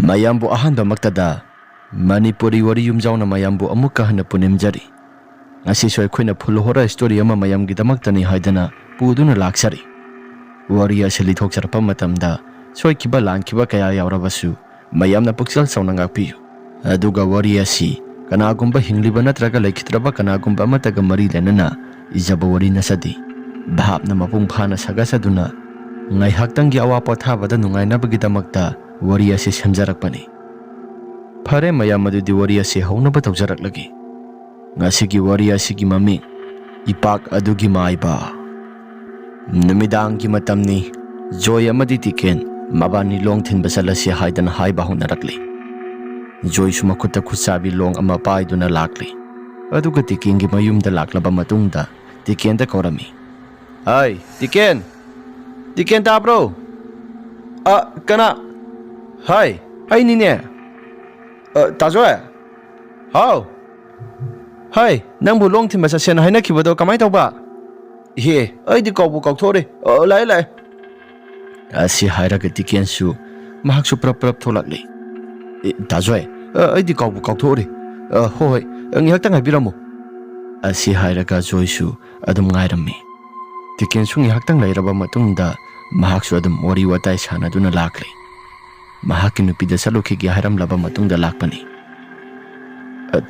mayambu ahanba maktada Manipuri wari yumjauna mayambu amuka hana punimjari ngasi soi khoina phulhora story ama mayam gidamakta ni haidana puduna laksari wari asali thokcharpa matamda soi kiba langkiba kaya yaurabasu mayamna puksal saunanga piyu aduga wari asi kanagumba hingliba natraga laikhitraba kanagumba amataga mari lenana ijaba wari nasadi bhapna mapung phana sagasaduna ngai haktangi awa pothabada nungainabagidamagta wari asi samjarakpani phare mayam adudi wari asi haunaba tawjaraklagi ngasigi wari asigi mami ipak adugi maiba numidangi matamni joy amadi tiken mabani long thin basalasi haidan haiba hunarakli joy sumakutta khusabi long ama paiduna lakli aduga tikingi mayumda laklaba matungda tikenda korami ai tiken tabro kana hai ai nine tajoy how hai nangbu long thin basa sen haina khibado kamai tawba he ai di kawbu kawthore lai asi hairaga tiken su mahak su prap tholakli tajoy ai di kawbu kawthore hoi ngi hakta ngabiramu asi hairaga joy su adum ngairammi tiken su ngi haktang lairaba matungda mahak su adum wari watai sanaduna lakli mahak nupida salokhi gi haram laba matungda lakpani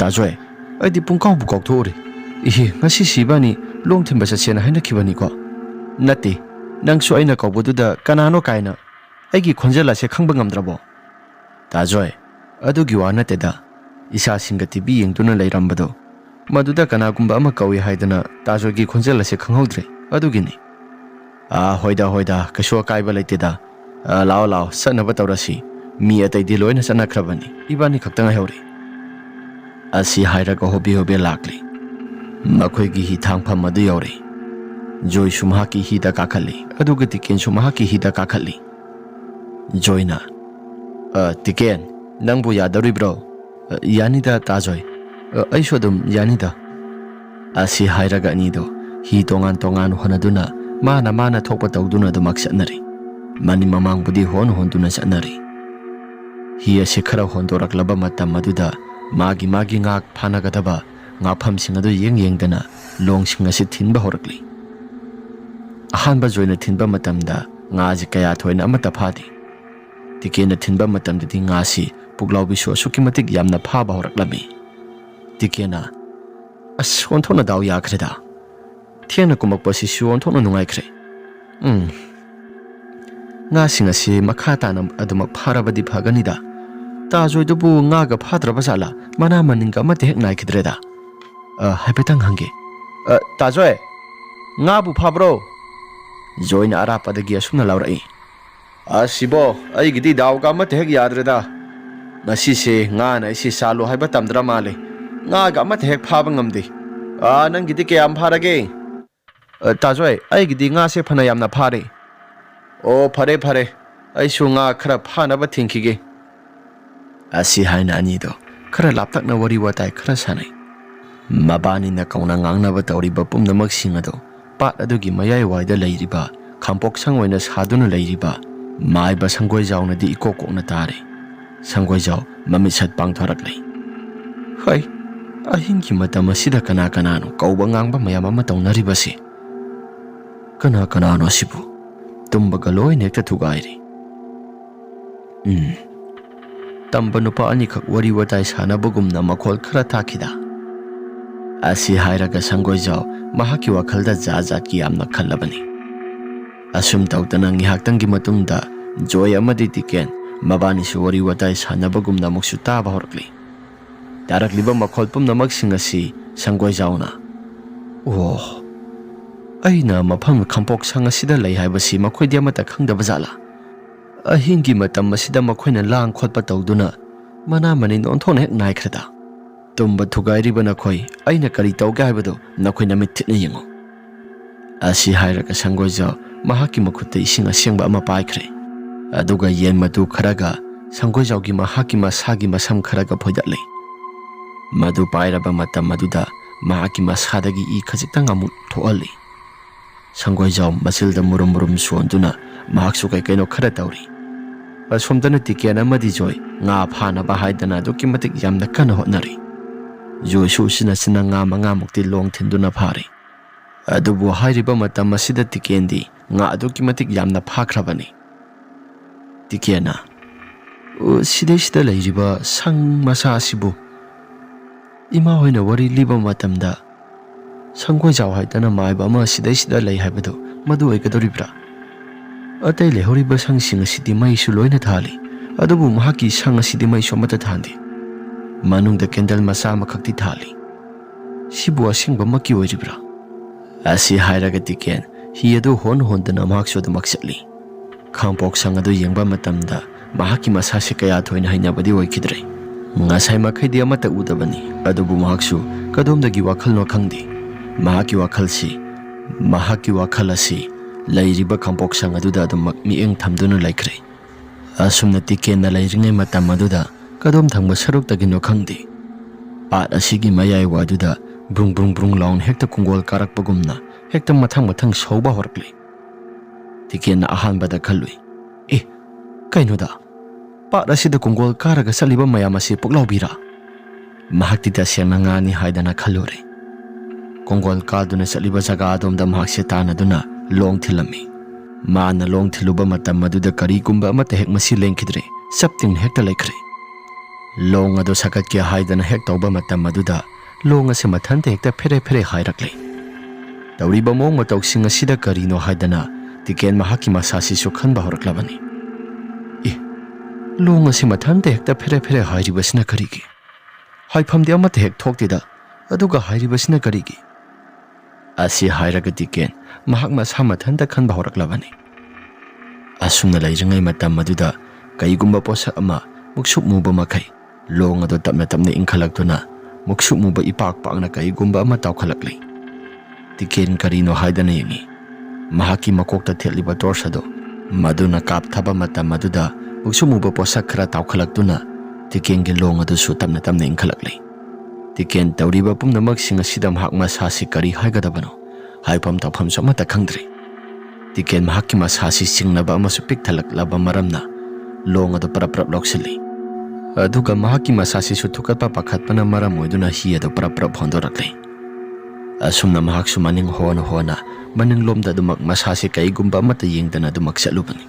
tajoy ai di pungkaw bu kawthore ngasi sibani long thimba sa sena haina khibani ko nati nang su aina kawbududa kanano kaina aigi khonjala se khangba ngamdrabo tajoy adugi wa nateda isa singa tv yengtuna leirambado maduda kanagumba ama kawi haidana tajoy gi khonjala se khanghodre adugini hoida kasho kaiba leiteda lao sanaba tawrasi mi atai di loina sanakhrabani ibani khaktanga hewri asi hairaga hobi lakli makhoi gi hi thangpham adu yawri joy sumha ki hi da kakhali aduga tiken sumha ki hi da kakhali joyna tiken nangbu yadari bro yanida tajoy ai shodum yanida asi hairaga nido hi tongan honaduna mana thokpa tawduna dumak sanari mani mamang budi honduna sanari hi asi khara hondoraklaba matam maduda magi ngak phanagadaba ngapam singadu yengdana long singasi thinba horakli ahanba joina thinba matamda ngaji kaya thoina amata phadi tikena thinba matamda di ngasi puglaubi so sukimatik yamna phaba horaklami tikena as onthona daw yakreda thiena kumakpa si su onthona nungai khre nga singasi makhata nam aduma pharabadi phaganida tajoy dubu ngaga phadraba sala mana maninga mate hek nai khidreda haipetang hange tajoy nga bu phabro joina arapa dagi asuna laurai asibo ai gidi daw ka mate hek yadreda nasi se nga na isi salo haiba tamdra male nga ga mate hek phaba ngamde nang gidi ke am pharage tajoy ai gidi nga se phana yamna phare o phare ai su nga khara phana ba thingkige asi haina anido khara laptakna wari watai khara sanai mabani na kauna ngangna ba tawriba pumnamak singado pat adugi mayai waida leiriba khampok sangwaina saduna leiriba maiba sangoi jauna di ikokokna tare sangoi jaw mamisat pangthoraklei hai ahingi matama sida kana no kauba ngangba mayama matawnaribasi kana no sibu tumba galoi nekta thugairi tamba nupa ani khak wari watai sanabagumna makhol khara thakida asi hairaga sangoi jaw mahaki wakhalda jajat ki amna khallabani asum tawtana ngi haktangi matungda joy amadi tiken mabani su wari watai sanabagumna muksu taba horkli darakliba makhol pumnamak singasi sangoi jawna aina mafam khampok sangasida lei haibasi makhoi amata khangdaba jala ahingi matam masida makhoina lang khotpa tawduna mana manin onthona hek nai khreda tumba thugairi bana khoi aina kari tawga haibado nakhoina mithitna yengo asi hairaga sangoi jaw mahaki makhutta ising asengba ama paikhre aduga yen madu kharaga sangoi jaw gi mahaki masagi masam kharaga phoidatle madu pairaba matam maduda mahaki masadagi I khajitang amu thoali sangoi jaw masilda murum suonduna mahaksu kai kaino khara tawri ꯑꯁꯣꯝꯗꯅ ꯇꯤꯀꯦꯟ ꯑꯃꯗꯤ ꯖꯣꯏ ꯉꯥ ꯐꯥꯅꯕ ꯍꯥꯏꯗꯅ ꯑꯗꯨꯛꯀꯤ ꯃꯇꯤꯛ ꯌꯥꯝꯅ ꯀꯟꯅ ꯍꯣꯠꯅꯔꯤ꯫ ꯖꯣꯏꯁꯨ ꯎꯁꯤꯅ ꯉꯥ ꯃꯉꯥꯃꯨꯛꯇꯤ ꯂꯣꯡ ꯊꯤꯟꯗꯨꯅ ꯐꯥꯔꯤ꯫ ꯑꯗꯨꯕꯨ ꯍꯥꯏꯔꯤꯕ ꯃꯇꯝ ꯑꯁꯤꯗ ꯇꯤꯀꯦꯟꯗꯤ ꯉꯥ ꯑꯗꯨꯛꯀꯤ ꯃꯇꯤꯛ ꯌꯥꯝꯅ ꯐꯥꯈ꯭ꯔꯕꯅꯤ꯫ ꯇꯤꯀꯦꯟꯅ ꯁꯤꯗꯩꯁꯤꯗ ꯂꯩꯔꯤꯕ ꯁꯪ ꯃꯆꯥ ꯑꯁꯤꯕꯨ ꯏꯃꯥ ꯍꯣꯏꯅ ꯋꯥꯔꯤ ꯂꯤꯕ ꯃꯇꯝꯗ ꯁꯪꯒꯣꯏꯖꯥꯎ ꯍꯥꯏꯗꯅ ꯃꯥꯏꯕ ꯑꯃ ꯁꯤꯗꯩꯁꯤꯗ ꯂꯩ ꯍꯥꯏꯕꯗꯨ ꯃꯗꯨ ꯑꯣꯏꯒꯗꯧꯔꯤꯕ꯭ꯔꯥ? ꯑꯇꯩ ꯂꯩꯍꯧꯔꯤꯕ ꯁꯪꯁꯤꯡ ꯑꯁꯤꯗꯤ ꯃꯩꯁꯨ ꯂꯣꯏꯅ ꯊꯥꯜꯂꯤ, ꯑꯗꯨꯕꯨ ꯃꯍꯥꯛꯀꯤ ꯁꯪ ꯑꯁꯤꯗꯤ ꯃꯩꯁꯨ ꯑꯃꯠꯇ ꯊꯥꯟꯗꯦ꯫ ꯃꯅꯨꯡꯗ ꯀꯦꯟꯗꯜ ꯃꯆꯥ ꯑꯃꯈꯛꯇꯤ ꯊꯥꯜꯂꯤ꯫ ꯁꯤꯕꯨ ꯑꯁꯦꯡꯕꯃꯛꯀꯤ ꯑꯣꯏꯔꯤꯕ꯭ꯔꯥ? ꯑꯁꯤ ꯍꯥꯏꯔꯒ ꯇꯤꯀꯦꯟ ꯍꯤ ꯑꯗꯨ ꯍꯣꯟꯗꯨꯅ ꯃꯍꯥꯛꯁꯨ ꯑꯗꯨꯃꯛ ꯆꯠꯂꯤ꯫ ꯈꯥꯡꯄꯣꯛ ꯁꯪ ꯑꯗꯨ ꯌꯦꯡꯕ ꯃꯇꯝꯗ ꯃꯍꯥꯛꯀꯤ ꯃꯁꯥꯁꯤ ꯀꯌꯥ ꯊꯣꯏꯅ ꯍꯩꯅꯕꯗꯤ ꯑꯣꯏꯈꯤꯗ꯭ꯔꯦ꯫ ꯉꯁꯥꯏ ꯃꯈꯩꯗꯤ ꯑꯃꯠꯇ ꯎꯗꯕꯅꯤ, ꯑꯗꯨꯕꯨ ꯃꯍꯥꯛꯁꯨ ꯀꯗꯣꯝꯗꯒꯤ ꯋꯥꯈꯜꯅꯣ ꯈꯪꯗꯦ ꯃꯍꯥꯛꯀꯤ ꯋꯥꯈꯜ ꯑꯁꯤ ꯂꯩꯔꯤꯕ ꯈꯥꯡꯄꯣꯛ ꯁꯪ ꯑꯗꯨꯗ ꯑꯗꯨꯃꯛ ꯃꯤꯠꯌꯦꯡ ꯊꯝꯗꯨꯅ ꯂꯩꯈ꯭ꯔꯦ꯫ ꯑꯁꯨꯝꯅ ꯇꯤꯀꯦꯟꯅ ꯂꯩꯔꯤꯉꯩ ꯃꯇꯝ ꯑꯗꯨꯗ ꯀꯗꯣꯝ ꯊꯪꯕ ꯁꯔꯨꯛꯇꯒꯤꯅꯣ ꯈꯪꯗꯦ ꯄꯥꯠ ꯑꯁꯤꯒꯤ ꯃꯌꯥꯏ ꯋꯥꯏꯗꯨꯗ ꯕ꯭ꯔꯨꯡ ꯕ꯭ꯔꯨꯡ ꯕ꯭ꯔꯨꯡ ꯂꯥꯎꯅ ꯍꯦꯛꯇ ꯀꯨꯡꯒꯣꯜ ꯀꯥꯔꯛꯄꯒꯨꯝꯅ ꯍꯦꯛꯇ ꯃꯊꯪ ꯁꯧꯕ ꯍꯧꯔꯛꯂꯦ꯫ ꯇꯤꯀꯦꯟꯅ ꯑꯍꯥꯟꯕꯗ ꯈꯜꯂꯨꯏ, ꯀꯩꯅꯣꯗ ꯄꯥꯠ ꯑꯁꯤꯗ ꯀꯨꯡꯒꯣꯜ ꯀꯥꯔꯒ ꯆꯠꯂꯤꯕ ꯃꯌꯥꯝ ꯑꯁꯤ ꯄꯨꯛꯂꯥꯎꯕꯤꯔꯥ? ꯃꯍꯥꯛꯇꯤ ꯇꯁꯦꯡꯅ ꯉꯥꯅꯤ ꯍꯥꯏꯗꯅ ꯈꯜꯂꯨꯔꯦ꯫ ꯀꯨꯡꯒꯣꯜ ꯀꯥꯗꯨꯅ ꯆꯠꯂꯤꯕ ꯖꯒꯥ ꯑꯗꯣꯝꯗ ꯃꯍꯥꯛꯁꯦ ꯇꯥꯟꯅꯗꯨꯅ ꯂꯣꯡ ꯊꯤꯜꯂꯝꯃꯤ꯫ ꯃꯥꯅ ꯂꯣꯡ ꯊꯤꯜꯂꯨꯕ ꯃꯇꯝ ꯑꯗꯨꯗ ꯀꯔꯤꯒꯨꯝꯕ ꯑꯃꯠꯇ ꯍꯦꯛ ꯃꯁꯤ ꯂꯦꯡꯈꯤꯗ꯭ꯔꯦ, ꯆꯞ ꯇꯤꯡꯅ ꯍꯦꯛꯇ ꯂꯩꯈ꯭ꯔꯦ꯫ ꯂꯣꯡ ꯑꯗꯨ ꯁꯥꯒꯠꯀꯦ ꯍꯥꯏꯗꯅ ꯍꯦꯛ ꯇꯧꯕ ꯃꯇꯝ ꯑꯗꯨꯗ ꯂꯣꯡ ꯑꯁꯤ ꯃꯊꯟꯇ ꯍꯦꯛꯇ ꯐꯦꯔꯦ ꯍꯥꯏꯔꯛꯂꯦ꯫ ꯇꯧꯔꯤꯕ ꯃꯑꯣꯡ ꯃꯇꯧꯁꯤꯡ ꯑꯁꯤꯗ ꯀꯔꯤꯅꯣ ꯍꯥꯏꯗꯅ ꯇꯤꯀꯦꯟ ꯃꯍꯥꯛꯀꯤ ꯃꯁꯥꯁꯤꯁꯨ ꯈꯟꯕ ꯍꯧꯔꯛꯂꯕꯅꯤ꯫ ꯂꯣꯡ ꯑꯁꯤ ꯃꯊꯟꯇ ꯍꯦꯛꯇ ꯐꯦꯔꯦ ꯍꯥꯏꯔꯤꯕꯁꯤꯅ ꯀꯔꯤꯒꯤ? ꯍꯥꯏꯐꯝꯗꯤ ꯑꯃꯠꯇ ꯍꯦꯛ ꯊꯣꯛꯇꯦꯗ, ꯑꯗꯨꯒ ꯍꯥꯏꯔꯤꯕꯁꯤꯅ ꯀꯔꯤꯒꯤ? ꯑꯁꯤ ꯍꯥꯏꯔꯒ ꯇꯤꯀꯦꯟ ꯃꯍꯥꯛ ꯃꯁꯥ ꯃꯊꯟꯇ ꯈꯟꯕ ꯍꯧꯔꯛꯂꯕꯅꯤ꯫ ꯑꯁꯨꯝꯅ ꯂꯩꯔꯤꯉꯩ ꯃꯇꯝ ꯑꯗꯨꯗ ꯀꯩꯒꯨꯝꯕ ꯄꯣꯠꯁꯛ ꯑꯃ ꯃꯨꯛꯁꯨꯛ ꯃꯨꯕ ꯃꯈꯩ ꯂꯣꯡ ꯑꯗꯨ ꯇꯞꯅ ꯏꯟꯈꯠꯂꯛꯇꯨꯅ ꯃꯨꯛꯁꯨꯛ ꯃꯨꯕ ꯏꯄꯥꯛ ꯄꯥꯛꯅ ꯀꯩꯒꯨꯝꯕ ꯑꯃ ꯇꯥꯎꯈꯠꯂꯛꯂꯤ꯫ ꯇꯤꯀꯦꯟ ꯀꯔꯤꯅꯣ ꯍꯥꯏꯗꯅ ꯌꯦꯡꯉꯤ꯫ ꯃꯍꯥꯛꯀꯤ ꯃꯀꯣꯛꯇ ꯊꯦꯠꯂꯤꯕ ꯇꯣꯔꯁ ꯑꯗꯨ ꯃꯗꯨꯅ ꯀꯥꯞꯊꯕ ꯃꯇꯝ ꯑꯗꯨꯗ ꯃꯨꯛꯁꯨꯛ ꯃꯨꯕ ꯄꯣꯠꯁꯛ ꯈꯔ ꯇꯥꯎꯈꯠꯂꯛꯇꯨꯅ ꯇꯤꯀꯦꯟꯒꯤ ꯂꯣꯡ ꯑꯗꯨꯁꯨ ꯇꯞꯅ ꯏꯟꯈꯠꯂꯛꯂꯤ꯫ ꯇꯤꯀꯦꯟ ꯇꯧꯔꯤꯕ ꯄꯨꯝꯅꯃꯛꯁꯤꯡ ꯑꯁꯤꯗ ꯃꯍꯥꯛ ꯃꯁꯥꯁꯤ ꯀꯔꯤ ꯍꯥꯏꯒꯗꯕꯅꯣ ꯍꯥꯏꯐꯝ ꯇꯧꯐꯝꯁꯨ ꯑꯃꯠꯇ ꯈꯪꯗ꯭ꯔꯦ꯫ ꯇꯤꯀꯦꯟ ꯃꯍꯥꯛꯀꯤ ꯃꯁꯥꯁꯤ ꯆꯤꯡꯅꯕ ꯑꯃꯁꯨ ꯄꯤꯛ ꯊꯜꯂꯛꯂꯕ ꯃꯔꯝꯅ ꯂꯣꯡ ꯑꯗꯨ ꯄꯔꯞ ꯂꯧꯁꯤꯜꯂꯤ꯫ ꯑꯗꯨꯒ ꯃꯍꯥꯛꯀꯤ ꯃꯁꯥꯁꯤꯁꯨ ꯊꯨꯀꯠꯄ ꯄꯥꯈꯠꯄꯅ ꯃꯔꯝ ꯑꯣꯏꯗꯨꯅ ꯍꯤ ꯑꯗꯨ ꯄꯔꯞ ꯍꯣꯟꯗꯣꯔꯛꯂꯤ꯫ ꯑꯁꯨꯝꯅ ꯃꯍꯥꯛꯁꯨ ꯃꯅꯤꯡ ꯍꯣꯟꯅ ꯃꯅꯤꯡꯂꯣꯝꯗ ꯑꯗꯨꯃꯛ ꯃꯁꯥꯁꯤ ꯀꯩꯒꯨꯝꯕ ꯑꯃꯠꯇ ꯌꯦꯡꯗꯅ ꯑꯗꯨꯃꯛ ꯆꯠꯂꯨꯕꯅꯤ꯫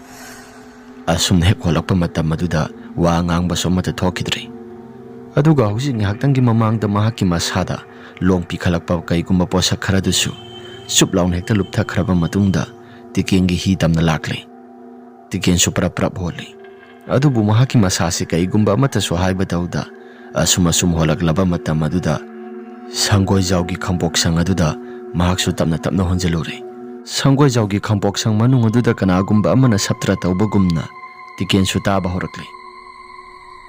ꯑꯁꯨꯝꯅ ꯍꯦꯛ ꯍꯣꯜꯂꯛꯄ ꯃꯇꯝ ꯑꯗꯨꯗ ꯋꯥ ꯉꯥꯡꯕꯁꯨ ꯑꯃꯠꯇ ꯊꯣꯛꯈꯤꯗ꯭ꯔꯦ꯫ ꯑꯗꯨꯒ ꯍꯧꯖꯤꯛ ꯉꯥꯏꯍꯥꯛꯇꯪꯒꯤ ꯃꯃꯥꯡꯗ ꯃꯍꯥꯛꯀꯤ ꯃꯁꯥꯗ ꯂꯣꯡ ꯄꯤꯈꯠꯂꯛꯄ ꯀꯩꯒꯨꯝꯕ ꯄꯣꯠꯁꯛ ꯈꯔꯗꯨꯁꯨ ꯆꯨꯞ ꯂꯥꯎꯅ ꯍꯦꯛꯇ ꯂꯨꯞꯊꯈ꯭ꯔꯕ ꯃꯇꯨꯡꯗ ꯇꯤꯀꯦꯟꯒꯤ ꯍꯤ ꯇꯝꯅ ꯂꯥꯛꯂꯤ꯫ ꯇꯤꯀꯦꯟꯁꯨ ꯄꯔꯞ ꯍꯣꯜꯂꯤ, ꯑꯗꯨꯕꯨ ꯃꯍꯥꯛꯀꯤ ꯃꯁꯥꯁꯤ ꯀꯩꯒꯨꯝꯕ ꯑꯃꯠꯇꯁꯨ ꯍꯥꯏꯕ ꯇꯧꯗ ꯑꯁꯨꯝ ꯍꯣꯜꯂꯛꯂꯕ ꯃꯇꯝ ꯑꯗꯨꯗ ꯁꯪꯒꯣꯏꯖꯥꯎꯒꯤ ꯈꯥꯡꯄꯣꯛ ꯁꯪ ꯑꯗꯨꯗ ꯃꯍꯥꯛꯁꯨ ꯇꯞꯅ ꯍꯣꯟꯖꯜꯂꯨꯔꯦ꯫ ꯁꯪꯒꯣꯏꯖꯥꯎꯒꯤ ꯈꯥꯡꯄꯣꯛ ꯁꯪ ꯃꯅꯨꯡ ꯑꯗꯨꯗ ꯀꯅꯥꯒꯨꯝꯕ ꯑꯃꯅ ꯁꯞꯇ꯭ꯔ ꯇꯧꯕꯒꯨꯝꯅ ꯇꯤꯀꯦꯟꯁꯨ ꯇꯥꯕ ꯍꯧꯔꯛꯂꯤ꯫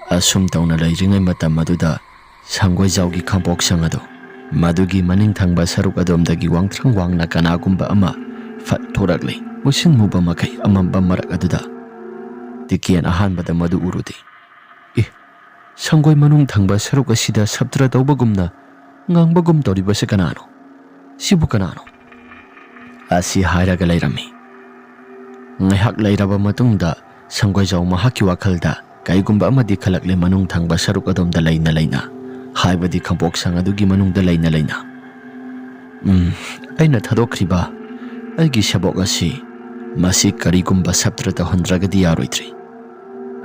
ꯑꯁꯨꯝ ꯇꯧꯅ ꯂꯩꯔꯤꯉꯩ ꯃꯇꯝ ꯑꯗꯨꯗ ꯁꯪꯒꯣꯏꯖꯥꯎꯒꯤ ꯈꯥꯡꯄꯣꯛ ꯁꯪ ꯑꯗꯨ ꯃꯗꯨꯒꯤ ꯃꯅꯤꯡ ꯊꯪꯕ ꯁꯔꯨꯛ ꯑꯗꯣꯝꯗꯒꯤ ꯋꯥꯡꯊ꯭ꯔꯪ ꯋꯥꯡꯅ ꯀꯅꯥꯒꯨꯝꯕ ꯑꯃ ꯐꯠ ꯊꯣꯔꯛꯂꯤ꯫ ꯃꯨꯁꯤꯟ ꯃꯨꯕ ꯃꯈꯩ ꯑꯃꯝꯕ ꯃꯔꯛ ꯑꯗꯨꯗ ꯇꯤꯀꯦꯟ ꯑꯍꯥꯟꯕꯗ ꯃꯗꯨ ꯎꯔꯨꯗꯦ꯫ ꯁꯪꯒꯣꯏ ꯃꯅꯨꯡ ꯊꯪꯕ ꯁꯔꯨꯛ ꯑꯁꯤꯗ ꯁꯞꯇ꯭ꯔ ꯇꯧꯕꯒꯨꯝꯅ ꯉꯥꯡꯕꯒꯨꯝ ꯇꯧꯔꯤꯕꯁꯤ ꯀꯅꯥꯅꯣ? ꯁꯤꯕꯨ ꯀꯅꯥꯅꯣ? ꯑꯁꯤ ꯍꯥꯏꯔꯒ ꯂꯩꯔꯝꯃꯤ꯫ ꯉꯥꯏꯍꯥꯛ ꯂꯩꯔꯕ ꯃꯇꯨꯡꯗ ꯁꯪꯒꯣꯏꯖꯥꯎ ꯃꯍꯥꯛꯀꯤ ꯋꯥꯈꯜꯗ ꯀꯩꯒꯨꯝꯕ ꯑꯃꯗꯤ ꯈꯜꯂꯛꯂꯦ ꯃꯅꯨꯡ ꯊꯪꯕ ꯁꯔꯨꯛ ꯑꯗꯣꯝꯗ ꯂꯩꯅ ꯍꯥꯏꯕꯗꯤ ꯈꯥꯡꯄꯣꯛ ꯁꯪ ꯑꯗꯨꯒꯤ ꯃꯅꯨꯡꯗ ꯂꯩꯅ ꯑꯩꯅ ꯊꯥꯗꯣꯛꯈ꯭ꯔꯤꯕ ꯑꯩꯒꯤ ꯁꯦꯕꯣꯛ ꯑꯁꯤ ꯃꯁꯤ ꯀꯔꯤꯒꯨꯝꯕ ꯁꯞꯇ꯭ꯔ ꯇꯧꯍꯟꯗ꯭ꯔꯒꯗꯤ ꯌꯥꯔꯣꯏꯗ꯭ꯔꯤ꯫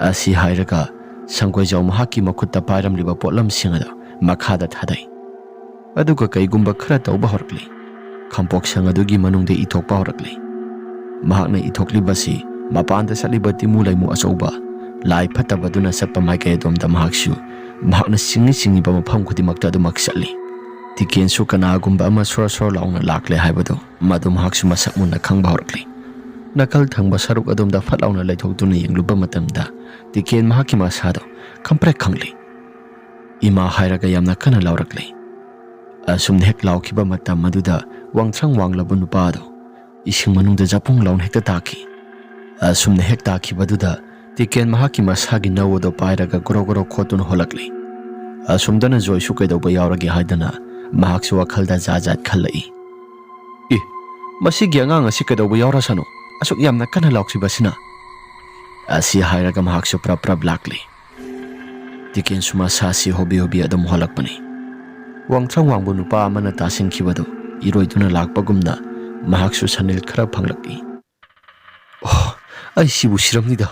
ꯑꯁꯤ ꯍꯥꯏꯔꯒ ꯁꯪꯒꯣꯏꯖꯥꯎ ꯃꯍꯥꯛꯀꯤ ꯃꯈꯨꯠꯇ ꯄꯥꯏꯔꯝꯂꯤꯕ ꯄꯣꯠꯂꯝꯁꯤꯡ ꯑꯗꯨ ꯃꯈꯥꯗ ꯊꯥꯗꯩ꯫ ꯑꯗꯨꯒ ꯀꯩꯒꯨꯝꯕ ꯈꯔ ꯇꯧꯕ ꯍꯧꯔꯛꯂꯤ꯫ ꯈꯥꯡꯄꯣꯛ ꯁꯪ ꯑꯗꯨꯒꯤ ꯃꯅꯨꯡꯗ ꯏꯊꯣꯛꯄ ꯍꯧꯔꯛꯂꯤ꯫ ꯃꯍꯥꯛꯅ ꯏꯊꯣꯛꯂꯤꯕꯁꯤ ꯃꯄꯥꯟꯗ ꯆꯠꯂꯤꯕ ꯇꯤꯃꯨ ꯂꯩꯃꯨ ꯑꯆꯧꯕ ꯂꯥꯏ ꯐꯠꯇꯕꯗꯨꯅ ꯆꯠꯄ ꯃꯥꯏꯀꯩ ꯑꯗꯣꯝꯗ ꯃꯍꯥꯛꯅ ꯆꯤꯡꯉꯤꯕ ꯃꯐꯝ ꯈꯨꯗꯤꯡꯃꯛꯇ ꯑꯗꯨꯃꯛ ꯆꯠꯂꯤ꯫ ꯇꯤꯀꯦꯟꯁꯨ ꯀꯅꯥꯒꯨꯝꯕ ꯑꯃ ꯁꯣꯔ ꯂꯥꯎꯅ ꯂꯥꯛꯂꯦ ꯍꯥꯏꯕꯗꯨ ꯃꯗꯨ ꯃꯍꯥꯛꯁꯨ ꯃꯁꯛ ꯃꯨꯟꯅ ꯈꯪꯕ ꯍꯧꯔꯛꯂꯤ꯫ ꯅꯥꯀꯜ ꯊꯪꯕ ꯁꯔꯨꯛ ꯑꯗꯣꯝꯗ ꯐꯠ ꯂꯥꯎꯅ ꯂꯩꯊꯣꯛꯇꯨꯅ ꯌꯦꯡꯂꯨꯕ ꯃꯇꯝꯗ ꯇꯤꯀꯦꯟ ꯃꯍꯥꯛꯀꯤ ꯃꯁꯥꯗꯣ ꯈꯪꯂꯤ꯫ ꯏꯃꯥ ꯍꯥꯏꯔꯒ ꯌꯥꯝꯅ ꯀꯟꯅ ꯂꯥꯎꯔꯛꯂꯤ꯫ ꯑꯁꯨꯝꯅ ꯍꯦꯛ ꯂꯥꯎꯈꯤꯕ ꯃꯇꯝ ꯑꯗꯨꯗ ꯋꯥꯡꯊ꯭ꯔꯪ ꯋꯥꯡꯂꯕ ꯅꯨꯄꯥ ꯑꯗꯨ ꯏꯁꯤꯡ ꯃꯅꯨꯡꯗ ꯖꯄꯨꯡ लाउꯅ ꯍꯦꯛꯇ ꯇꯥꯈꯤ꯫ ꯑꯁꯨꯝꯅ ꯍꯦꯛ ꯇꯥꯈꯤꯕꯗꯨꯗ ꯇꯤꯀꯦꯟ ꯃꯍꯥꯛꯀꯤ ꯃꯁꯥꯒꯤ ꯅꯧ ꯑꯗꯨ ꯄꯥꯏꯔꯒ ꯒꯣꯔꯣ ꯈꯣꯠꯇꯨꯅ ꯍꯣꯜꯂꯛꯂꯤ꯫ ꯑꯁꯨꯝꯗꯅ ꯖꯣꯏꯁꯨ ꯀꯩꯗꯧꯕ ꯌꯥꯎꯔꯒꯦ ꯍꯥꯏꯗꯅ ꯃꯍꯥꯛꯁꯨ ꯋꯥꯈꯜꯗ ꯖꯥꯠ ꯈꯜꯂꯛꯏ꯫ ꯃꯁꯤꯒꯤ ꯑꯉꯥꯡ ꯑꯁꯤ ꯀꯩꯗꯧꯕ ꯌꯥꯎꯔꯁꯅꯨ ꯑꯁꯨꯛ ꯌꯥꯝꯅ ꯀꯟꯅ ꯂꯥꯎꯈꯤꯕꯁꯤꯅ? Asi hairaga mahaksu prap lakli. Tiken sumasa si hobi adum holakpani. Wangthang wangbu nupa amana tasingkhibadu iroiduna lakpagumna mahaksu sanil khara phanglaki. Oh, ai sibu siramnida.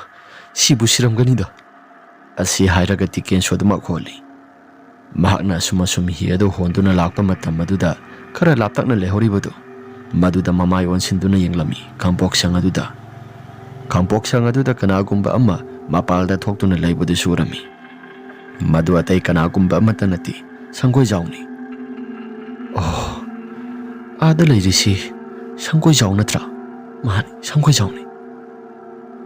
Sibu siramganida. Asi hairaga tiken soduma kholi. Mahakna sumasum hi adu honduna lakpa matam maduda khara laptakna lehoribadu. Maduda mamay onsinduna yenglami kampok sang aduda. Kampok sang aduda kanagumba ama mapalda thoktuna leibadu surami. Madu atay kanagumba matanati sanggoy jauni. Oh, ada leirisi sanggoy jaw natra. Mani sanggoy jauni.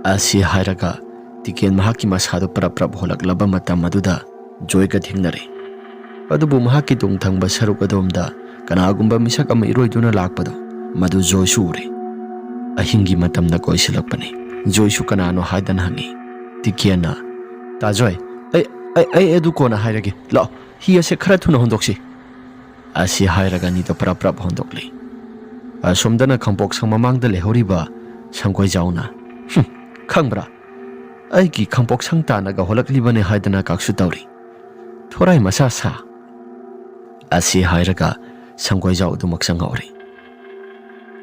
Asi hairaga tiken mahaki masado prap holaklaba matam maduda joy ka thingnare. Adubu mahaki tungthangba saruk adomda kanagumba misak ama iroiduna lakpado madu joy sure. Ahingi matam na koi silakpani. Joy su kanano haidan hangi. Tikiana. Ta joy. Ay edu ko na hairage. Lao. Hiya se khara thuna hondoksi. Asi hairaga ni to prap hondokli. Asomdana kampok sang mamangda lehoriba sangkoi jauna. Khangbra. Ay ki kampok sang tanaga holaklibane haidana kaksu tauri. Thorai masa sa. Asi hairaga sangkoi jau dumak sangauri.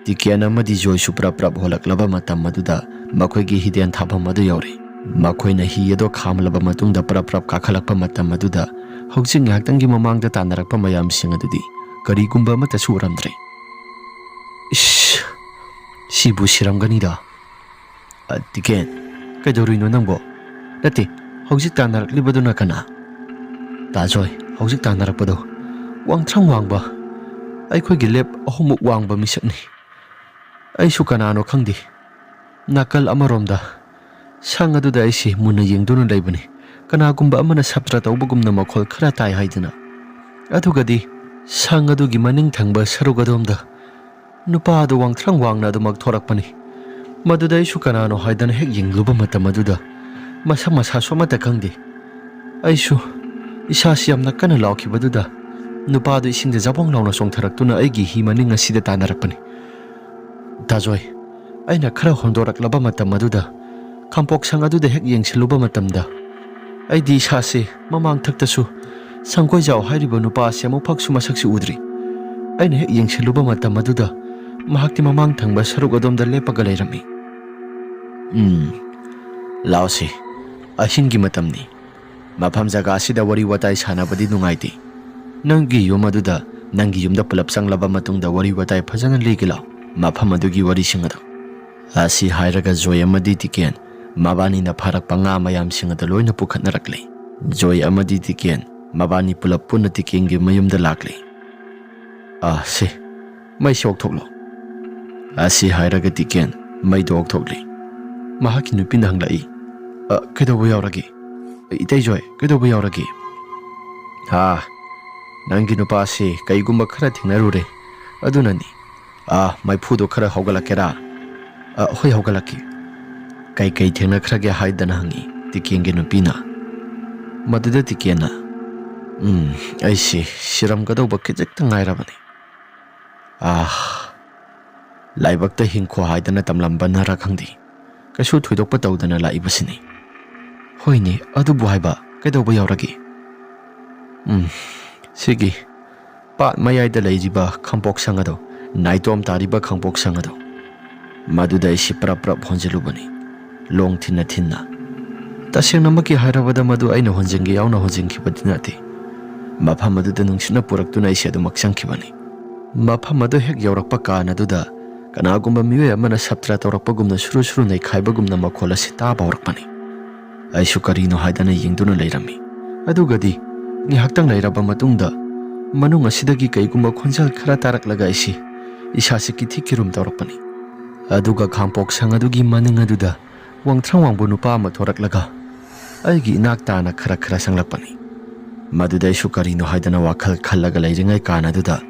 Tikiana madi joy su prap holaklaba matam maduda makoigi hidian thapam madu yauri. Makoina hi ado khamlaba matungda prap kakhalakpa matam maduda hojing ngaktangi mamangda tanarakpa mayam sing adudi karigumba mata suramdre. Ish, sibu siramganida. Tiken, kaidorino nangbo. Nati, hojik tanaraklibaduna kana. Tajoy, hojik tanarakpado. Wangthang wangba. Aikoigi lep ahumuk wangba misakni. Aisu kanano khangdi. Nakal amaromda. Sang aduda aisi muna yengduna laibani. Kanagumba amana saptra taubagumna makhol khara tai haidana. Adugadi sang adugi maning thangba sarugadomda. Nupa adu wangthrang wangna adu magthorakpani. Maduda aisu kanano haidana hek yengluba matam aduda. Masa somata khangdi. Aisu isasi yamna kana laukhibaduda. Nupa adu isingda jabong launa songtharaktuna aigi hi maning asida tanarakpani. Tajoy, aina khara hondoraklaba matam maduda kampok sang aduda hek yengsiluba matamda aidi isase mamang thaktasu sangkoi jaw hairiba nupa se amuk masaksi udri aina hek yengsiluba matam maduda mahakti mamang thangba saruk adomda lepaga leirami. Laosi ahingi matamni mafam jaga asida wari watai sanabadi nungaiti nangi yum aduda nangi yumda pulap sanglaba matungda wari watai phajana legilao mafam adugi wari singado. Asi hairaga joy amadi tiken mabani na pharak panga mayam singada loina pukhatnarakli. Joy amadi tiken mabani pulap punna tikengi mayumda lakli. Se mai sok thoklo. Asi hairaga tiken mai dog thokli. Mahaki nupin hanglai. Kaidobo yauragi. Itai joy kaidobo yauragi. Nangi nupa se kaigumba khara thingnarure adunani. Mai phudo khara hogalakera. Hoi hogalaki. Kai thengna khrage haidana hangi tikengi nupina. Maduda tikena. Aisi siram gadoba kijekta ngairabani. Laibakta hingkho haidana tamlamba nara khangdi. Kasu thoidokpa tawdana laibasini. Hoini adubu haiba kaidoba yauragi. Sigi pat mayaida leijiba khampok sangado naitom tariba khampok sangado. Maduda isi prap honjelubani. Long thinna. Taseng namaki hairabada madu aina honjengi yauna honjengkhibadinati. Mafam maduda nungsina puraktuna isi adu maksangkhibani. Mafam madu hek yaurakpa kana duda kanagumba miwe amana saptra tawrakpagumna suru naikhhaibagumna makhol asi taba horakpani. Aisu karino haidana yengduna leirami. Adugadi ngihaktang leiraba matungda manung asidagi kaigumba khonjal khara taraklaga isi isasi kithikirum tawrakpani. Aduga khampok sang adugi maning aduda wangthrang wangbu nupa ama thoraklaga aigi inak tana khara sanglakpani. Maduda isu karino haidana wakhal khallaga leiringai kana aduda